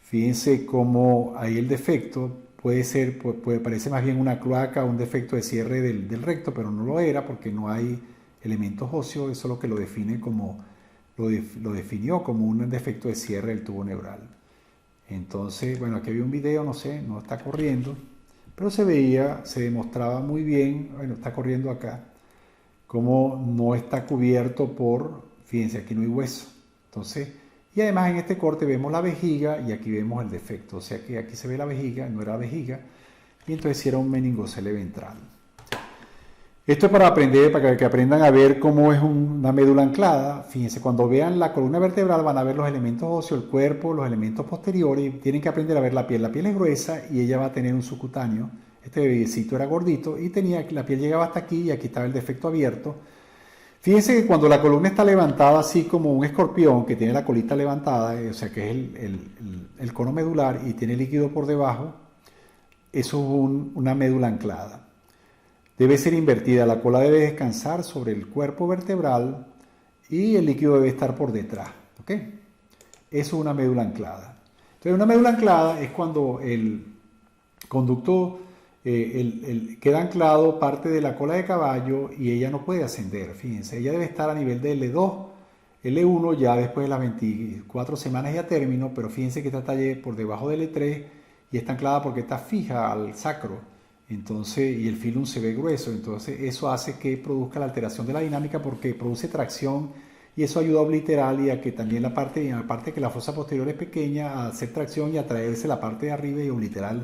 S1: Fíjense cómo ahí el defecto parece más bien una cloaca o un defecto de cierre del recto, pero no lo era porque no hay elementos óseos. Eso es lo que lo define lo definió como un defecto de cierre del tubo neural. Entonces, bueno, aquí había un video, no sé, no está corriendo, pero se demostraba muy bien, bueno, está corriendo acá, cómo no está cubierto fíjense, aquí no hay hueso. Entonces, y además en este corte vemos la vejiga y aquí vemos el defecto, o sea que aquí se ve la vejiga, no era la vejiga, y entonces era un meningocele ventral. Esto es para que aprendan a ver cómo es una médula anclada. Fíjense, cuando vean la columna vertebral van a ver los elementos óseos, el cuerpo, los elementos posteriores, y tienen que aprender a ver la piel. La piel es gruesa y ella va a tener un subcutáneo. Este bebecito era gordito y la piel llegaba hasta aquí y aquí estaba el defecto abierto. Fíjense que cuando la columna está levantada así como un escorpión que tiene la colita levantada, o sea que es el cono medular y tiene líquido por debajo, eso es una médula anclada. Debe ser invertida, la cola debe descansar sobre el cuerpo vertebral y el líquido debe estar por detrás. ¿Ok? Eso es una médula anclada. Entonces una médula anclada es cuando el conducto queda anclado parte de la cola de caballo y ella no puede ascender. Fíjense, ella debe estar a nivel de L2, L1 ya después de las 24 semanas ya término, pero fíjense que está por debajo de L3 y está anclada porque está fija al sacro. Entonces, y el filum se ve grueso, entonces eso hace que produzca la alteración de la dinámica porque produce tracción y eso ayuda a obliterar y a que también aparte que la fosa posterior es pequeña, a hacer tracción y a traerse la parte de arriba y obliterar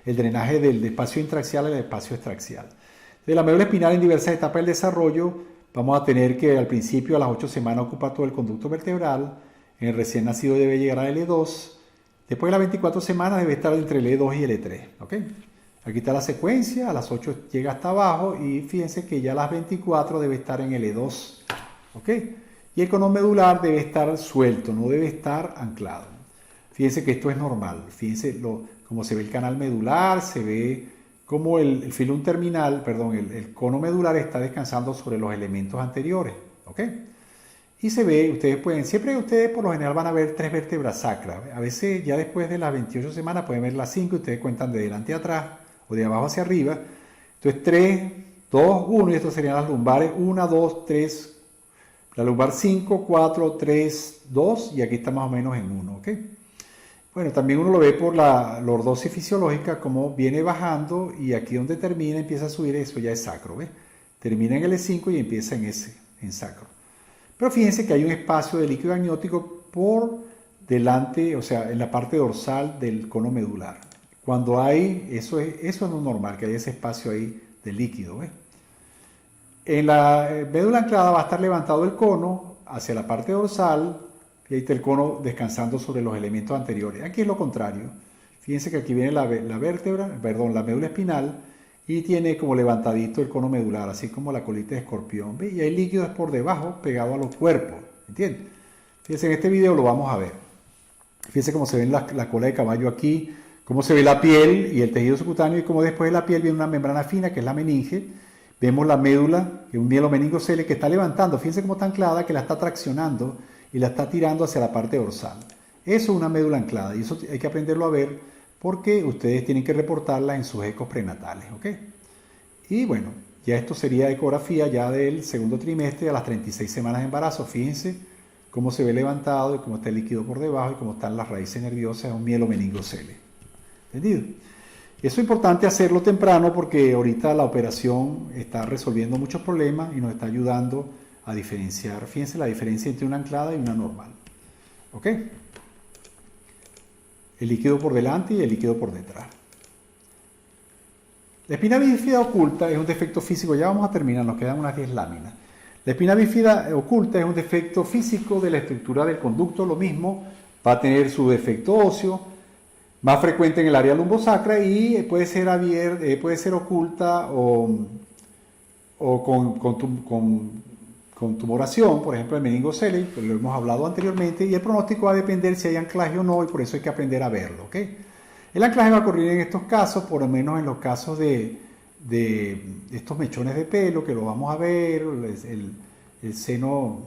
S1: el drenaje del espacio intraxial al espacio extraxial. De la médula espinal en diversas etapas del desarrollo vamos a tener que al principio a las 8 semanas ocupa todo el conducto vertebral, en el recién nacido debe llegar a L2, después de las 24 semanas debe estar entre L2 y L3. ¿Ok? Aquí está la secuencia, a las 8 llega hasta abajo y fíjense que ya a las 24 debe estar en L2. ¿Ok? Y el cono medular debe estar suelto, no debe estar anclado. Fíjense que esto es normal. Fíjense cómo se ve el canal medular, se ve cómo el filum terminal, perdón, el cono medular está descansando sobre los elementos anteriores. ¿Ok? Y se ve, siempre ustedes por lo general van a ver 3 vértebras sacras. A veces ya después de las 28 semanas pueden ver las 5 y ustedes cuentan de delante a atrás o de abajo hacia arriba. Entonces 3, 2, 1 y estas serían las lumbares 1, 2, 3, la lumbar 5, 4, 3, 2 y aquí está más o menos en 1. ¿Ok? Bueno, también uno lo ve por la lordosis fisiológica, como viene bajando y aquí donde termina empieza a subir, eso ya es sacro. ¿Ves? Termina en L5 y empieza en sacro. Pero fíjense que hay un espacio de líquido amniótico por delante, o sea, en la parte dorsal del cono medular. Cuando hay, eso es no normal, que haya ese espacio ahí de líquido. ¿Ves? En la médula anclada va a estar levantado el cono hacia la parte dorsal y ahí está el cono descansando sobre los elementos anteriores. Aquí es lo contrario. Fíjense que aquí viene la médula espinal y tiene como levantadito el cono medular, así como la colita de escorpión. ¿Ve? Y hay líquido por debajo pegado a los cuerpos. ¿Entienden? Fíjense, en este video lo vamos a ver. Fíjense cómo se ve la cola de caballo aquí, cómo se ve la piel y el tejido subcutáneo y cómo después de la piel viene una membrana fina que es la meninge. Vemos la médula, que es un mielomeningocele que está levantando. Fíjense cómo está anclada, que la está traccionando y la está tirando hacia la parte dorsal. Eso es una médula anclada y eso hay que aprenderlo a ver porque ustedes tienen que reportarla en sus ecos prenatales. ¿Ok? Y bueno, ya esto sería ecografía ya del segundo trimestre a las 36 semanas de embarazo. Fíjense cómo se ve levantado y cómo está el líquido por debajo y cómo están las raíces nerviosas de un mielomeningocele. ¿Entendido? Eso es importante hacerlo temprano porque ahorita la operación está resolviendo muchos problemas y nos está ayudando a diferenciar. Fíjense la diferencia entre una anclada y una normal. ¿Ok? El líquido por delante y el líquido por detrás. La espina bífida oculta es un defecto físico. Ya vamos a terminar, nos quedan unas 10 láminas. La espina bífida oculta es un defecto físico de la estructura del conducto. Lo mismo, va a tener su defecto óseo, más frecuente en el área lumbosacra y puede ser oculta o con tumoración, por ejemplo el meningocele, lo hemos hablado anteriormente, y el pronóstico va a depender si hay anclaje o no, y por eso hay que aprender a verlo. ¿Okay? El anclaje va a ocurrir en estos casos, por lo menos en los casos de estos mechones de pelo, que lo vamos a ver, el seno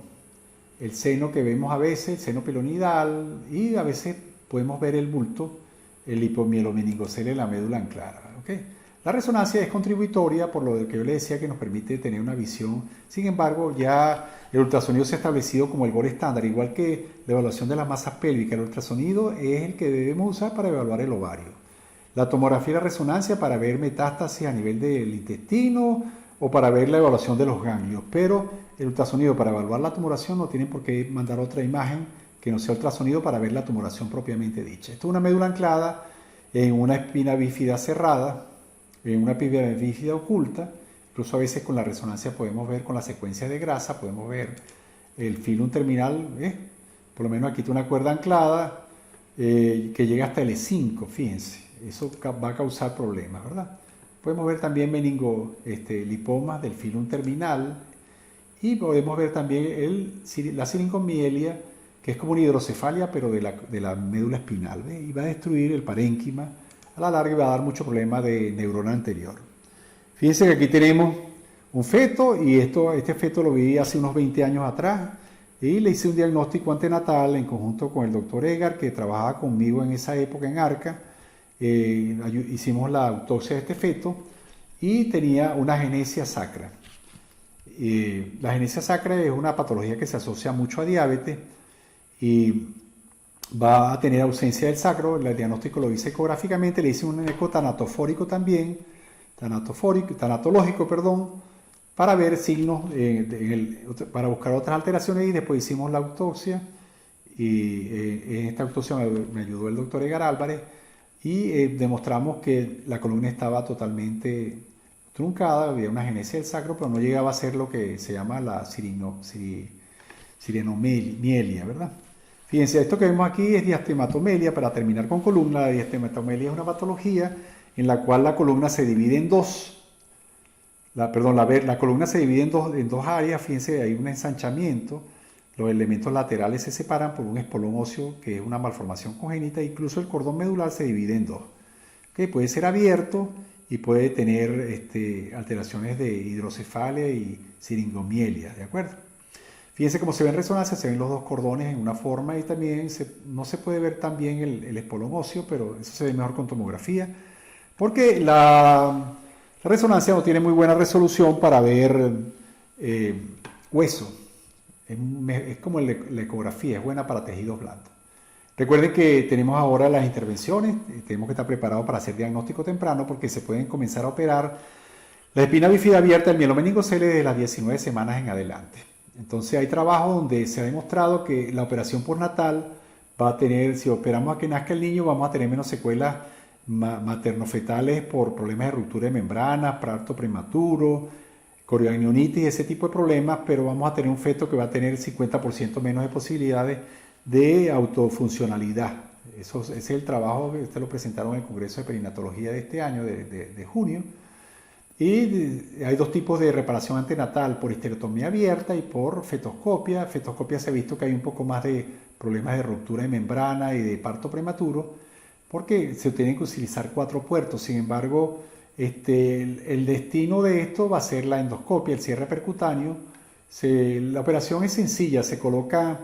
S1: el seno que vemos a veces, el seno pilonidal, y a veces podemos ver el bulto, el hipomielonmeningocele en la médula anclada. ¿Okay? La resonancia es contributoria, por lo que yo le decía, que nos permite tener una visión. Sin embargo, ya el ultrasonido se ha establecido como el gold estándar, igual que la evaluación de las masas pélvicas. El ultrasonido es el que debemos usar para evaluar el ovario. La tomografía y la resonancia para ver metástasis a nivel del intestino o para ver la evaluación de los ganglios. Pero el ultrasonido para evaluar la tumoración no tienen por qué mandar otra imagen que no sea ultrasonido para ver la tumoración propiamente dicha. Esto es una médula anclada en una espina bífida cerrada, en una espina bífida oculta. Incluso a veces con la resonancia podemos ver, con la secuencia de grasa, podemos ver el filum terminal, por lo menos aquí tiene una cuerda anclada que llega hasta el E5, fíjense, eso va a causar problemas, ¿verdad? Podemos ver también meningolipomas del filum terminal y podemos ver también la siringomielia, que es como una hidrocefalia, pero de la médula espinal, ¿ve? Y va a destruir el parénquima a la larga y va a dar mucho problema de neurona anterior. Fíjense que aquí tenemos un feto y este feto lo vi hace unos 20 años atrás y le hice un diagnóstico antenatal en conjunto con el doctor Edgar, que trabajaba conmigo en esa época en ARCA. Hicimos la autopsia de este feto y tenía una agenesia sacra. La agenesia sacra es una patología que se asocia mucho a diabetes y va a tener ausencia del sacro. El diagnóstico lo hice ecográficamente, le hice un eco tanatofórico también, tanatológico, para ver signos, para buscar otras alteraciones, y después hicimos la autopsia y en esta autopsia me ayudó el doctor Edgar Álvarez y demostramos que la columna estaba totalmente truncada, había una agenesia del sacro, pero no llegaba a ser lo que se llama la sirinomielia, ¿verdad? Fíjense, esto que vemos aquí es diastematomelia. Para terminar con columna, la diastematomelia es una patología en la cual la columna se divide en dos. La columna se divide en dos áreas. Fíjense, hay un ensanchamiento. Los elementos laterales se separan por un espolón óseo, que es una malformación congénita. Incluso el cordón medular se divide en dos. ¿Okay? Puede ser abierto y puede tener alteraciones de hidrocefalia y siringomielia, ¿de acuerdo? Fíjense cómo se ve en resonancia, se ven los dos cordones en una forma y también no se puede ver tan bien el espolón óseo, pero eso se ve mejor con tomografía, porque la resonancia no tiene muy buena resolución para ver hueso. Es como la ecografía, es buena para tejidos blandos. Recuerden que tenemos ahora las intervenciones, tenemos que estar preparados para hacer diagnóstico temprano porque se pueden comenzar a operar la espina bífida abierta del mielomeningocele desde las 19 semanas en adelante. Entonces hay trabajos donde se ha demostrado que la operación postnatal va a tener, si operamos a que nazca el niño, vamos a tener menos secuelas maternofetales por problemas de ruptura de membranas, parto prematuro, corionionitis, ese tipo de problemas, pero vamos a tener un feto que va a tener 50% menos de posibilidades de autofuncionalidad. Ese es el trabajo que lo presentaron en el Congreso de Perinatología de este año, de junio. Y hay dos tipos de reparación antenatal, por histerectomía abierta y por fetoscopia. Fetoscopia se ha visto que hay un poco más de problemas de ruptura de membrana y de parto prematuro, porque se tienen que utilizar 4 puertos. Sin embargo, el destino de esto va a ser la endoscopia, el cierre percutáneo. La operación es sencilla, se coloca,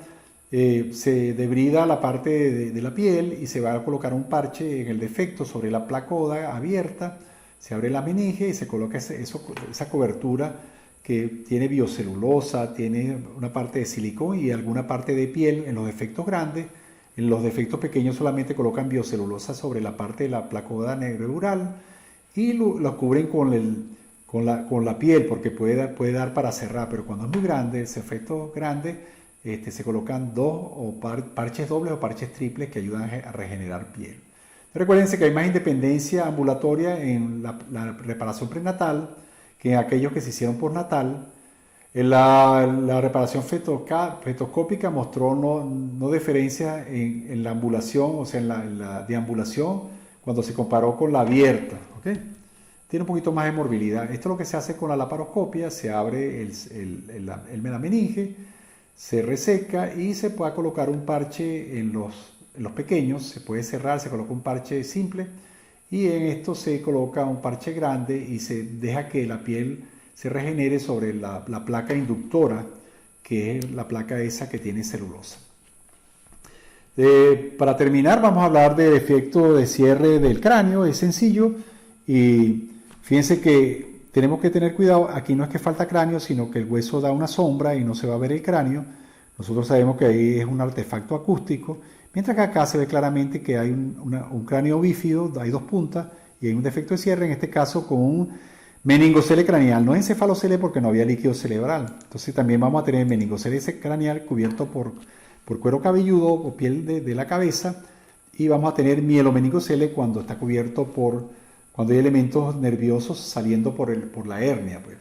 S1: se debrida la parte de la piel y se va a colocar un parche en el defecto sobre la placoda abierta. Se abre la meninge y se coloca esa cobertura que tiene biocelulosa, tiene una parte de silicón y alguna parte de piel en los defectos grandes. En los defectos pequeños solamente colocan biocelulosa sobre la parte de la placoda neural y lo cubren con la piel porque puede dar para cerrar, pero cuando es muy grande, ese efecto grande, se colocan parches dobles o parches triples que ayudan a regenerar piel. Recuérdense que hay más independencia ambulatoria en la reparación prenatal que en aquellos que se hicieron postnatal. La reparación fetoscópica mostró no diferencia en la ambulación, o sea, en la deambulación, cuando se comparó con la abierta. ¿Okay? Tiene un poquito más de morbilidad. Esto es lo que se hace con la laparoscopia: se abre la meninge, se reseca y se puede colocar un parche en los pequeños, se puede cerrar, se coloca un parche simple y en esto se coloca un parche grande y se deja que la piel se regenere sobre la placa inductora que es la placa esa que tiene celulosa. Para terminar, vamos a hablar del efecto de cierre del cráneo. Es sencillo y fíjense que tenemos que tener cuidado. Aquí no es que falta cráneo, sino que el hueso da una sombra y no se va a ver el cráneo. Nosotros sabemos que ahí es un artefacto acústico, mientras que acá se ve claramente que hay un cráneo bífido, hay dos puntas y hay un defecto de cierre, en este caso con un meningocele craneal, no encefalocele porque no había líquido cerebral. Entonces también vamos a tener meningocele craneal cubierto por cuero cabelludo o piel de la cabeza, y vamos a tener mielomeningocele cuando está cubierto cuando hay elementos nerviosos saliendo por la hernia, pues.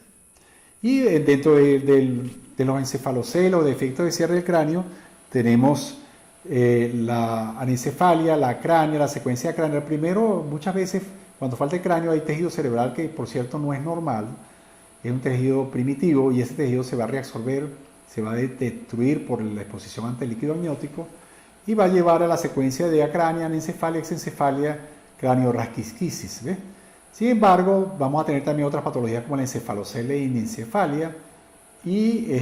S1: Y dentro de los encefaloceles o defectos de cierre del cráneo tenemos la anencefalia, la cránea, la secuencia craneal. Primero, muchas veces cuando falta el cráneo hay tejido cerebral que por cierto no es normal, es un tejido primitivo y ese tejido se va a reabsorber, se va a destruir por la exposición ante el líquido amniótico y va a llevar a la secuencia de acrania, anencefalia, exencefalia, craniorasquisquisis, ¿ves? Sin embargo, vamos a tener también otras patologías como la encefalocele y inencefalia, y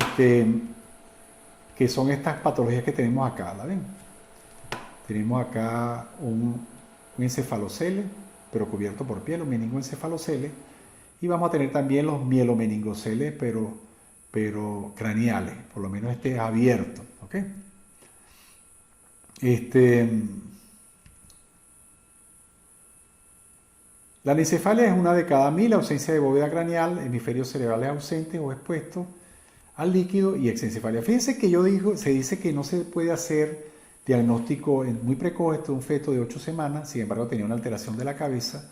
S1: que son estas patologías que tenemos acá, ¿la ven? Tenemos acá un encefalocele, pero cubierto por piel, un meningoencefalocele, y vamos a tener también los mielomeningoceles, pero craneales, por lo menos este es abierto, ¿ok? La anencefalia es una de cada 1000, ausencia de bóveda craneal, hemisferios cerebrales ausentes o expuestos al líquido y exencefalia. Fíjense que se dice que no se puede hacer diagnóstico muy precoz. Esto es un feto de 8 semanas, sin embargo tenía una alteración de la cabeza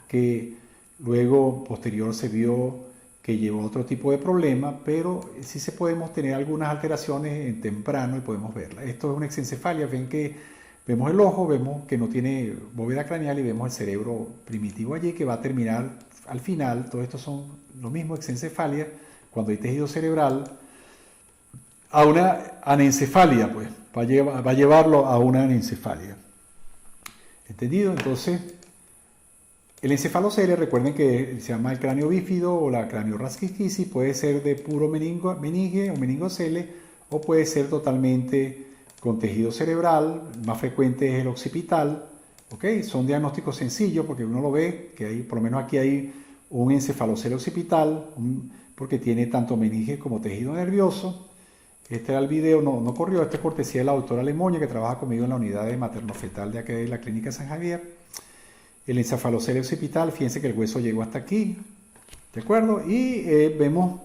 S1: que luego posterior se vio que llevó a otro tipo de problema, pero sí se podemos tener algunas alteraciones en temprano y podemos verla. Esto es una exencefalia, ven que vemos el ojo, vemos que no tiene bóveda craneal y vemos el cerebro primitivo allí que va a terminar al final. Todo esto son lo mismo, exencefalia, cuando hay tejido cerebral, a una anencefalia, pues, va a llevarlo a una anencefalia. ¿Entendido? Entonces, el encefalocele, recuerden que se llama el cráneo bífido o la craniorasquisquisis, puede ser de puro meninge o meningocele, o puede ser totalmente con tejido cerebral. Más frecuente es el occipital, ¿ok? Son diagnósticos sencillos porque uno lo ve, que hay, por lo menos aquí hay un encefalocele occipital, porque tiene tanto meninge como tejido nervioso. Este era el video, no corrió, este es cortesía de la doctora Lemoña, que trabaja conmigo en la unidad de materno-fetal de aquí de la Clínica San Javier. El encefalocele occipital, fíjense que el hueso llegó hasta aquí, ¿de acuerdo? Y vemos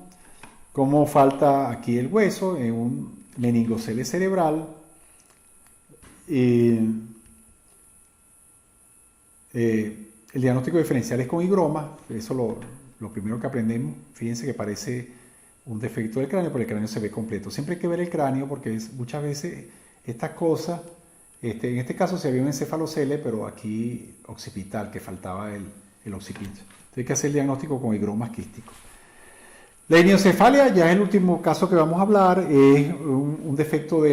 S1: cómo falta aquí el hueso en un meningocele cerebral. El diagnóstico diferencial es con higroma, eso lo primero que aprendemos. Fíjense que parece un defecto del cráneo, pero el cráneo se ve completo. Siempre hay que ver el cráneo porque muchas veces estas cosas, en este caso se había un encefalocele, pero aquí occipital, que faltaba el occipito. Entonces hay que hacer el diagnóstico con higromas quísticos. La idiocefalia, ya es el último caso que vamos a hablar, es un defecto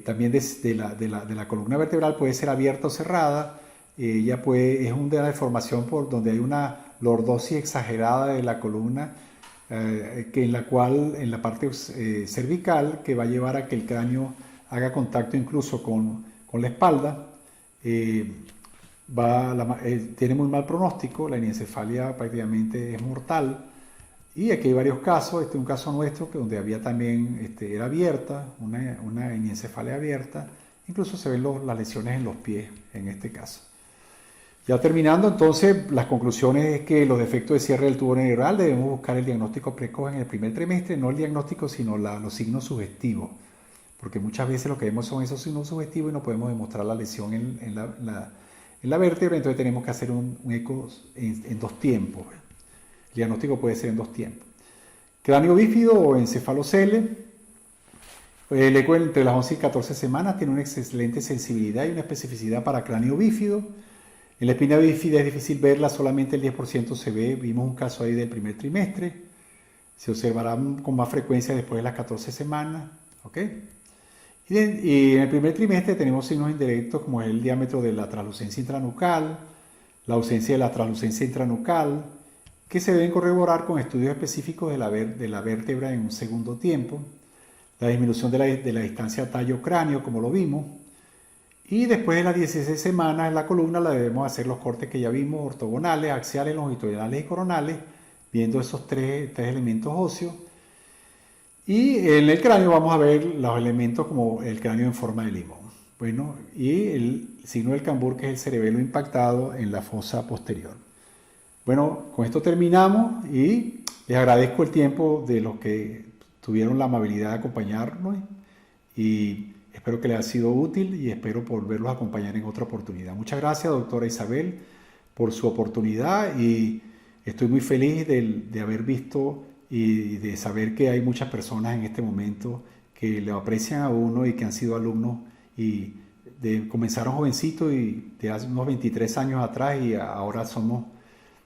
S1: también de la columna vertebral, puede ser abierta o cerrada. Es una deformación por donde hay una lordosis exagerada de la columna, en la parte cervical, que va a llevar a que el cráneo haga contacto incluso con la espalda. Tiene muy mal pronóstico, la anencefalia prácticamente es mortal. Y aquí hay varios casos. Este es un caso nuestro donde había también, era abierta, una anencefalia abierta. Incluso se ven las lesiones en los pies en este caso. Ya terminando, entonces, las conclusiones es que los defectos de cierre del tubo neural debemos buscar el diagnóstico precoz en el primer trimestre, no el diagnóstico, sino los signos sugestivos. Porque muchas veces lo que vemos son esos signos sugestivos y no podemos demostrar la lesión en la vértebra, entonces tenemos que hacer un eco en 2 tiempos. El diagnóstico puede ser en 2 tiempos. Cráneo bífido o encefalocele. El eco entre las 11 y 14 semanas tiene una excelente sensibilidad y una especificidad para cráneo bífido. En la espina bífida es difícil verla, solamente el 10% se ve. Vimos un caso ahí del primer trimestre. Se observará con más frecuencia después de las 14 semanas. ¿Ok? Y en el primer trimestre tenemos signos indirectos como el diámetro de la translucencia intranucal, la ausencia de la translucencia intranucal, que se deben corroborar con estudios específicos de la vértebra en un segundo tiempo, la disminución de la distancia tallo-cráneo, como lo vimos, y después de las 16 semanas en la columna la debemos hacer los cortes que ya vimos, ortogonales, axiales, longitudinales y coronales, viendo esos tres elementos óseos. Y en el cráneo vamos a ver los elementos como el cráneo en forma de limón. Bueno, y el signo del cambur, que es el cerebelo impactado en la fosa posterior. Bueno, con esto terminamos y les agradezco el tiempo de los que tuvieron la amabilidad de acompañarnos y espero que les haya sido útil y espero volverlos a acompañar en otra oportunidad. Muchas gracias, doctora Isabel, por su oportunidad y estoy muy feliz de haber visto y de saber que hay muchas personas en este momento que le aprecian a uno y que han sido alumnos y comenzaron jovencitos y de hace unos 23 años atrás y ahora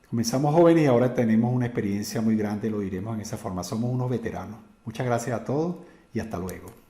S1: comenzamos jóvenes y ahora tenemos una experiencia muy grande, lo diremos en esa forma, somos unos veteranos. Muchas gracias a todos y hasta luego.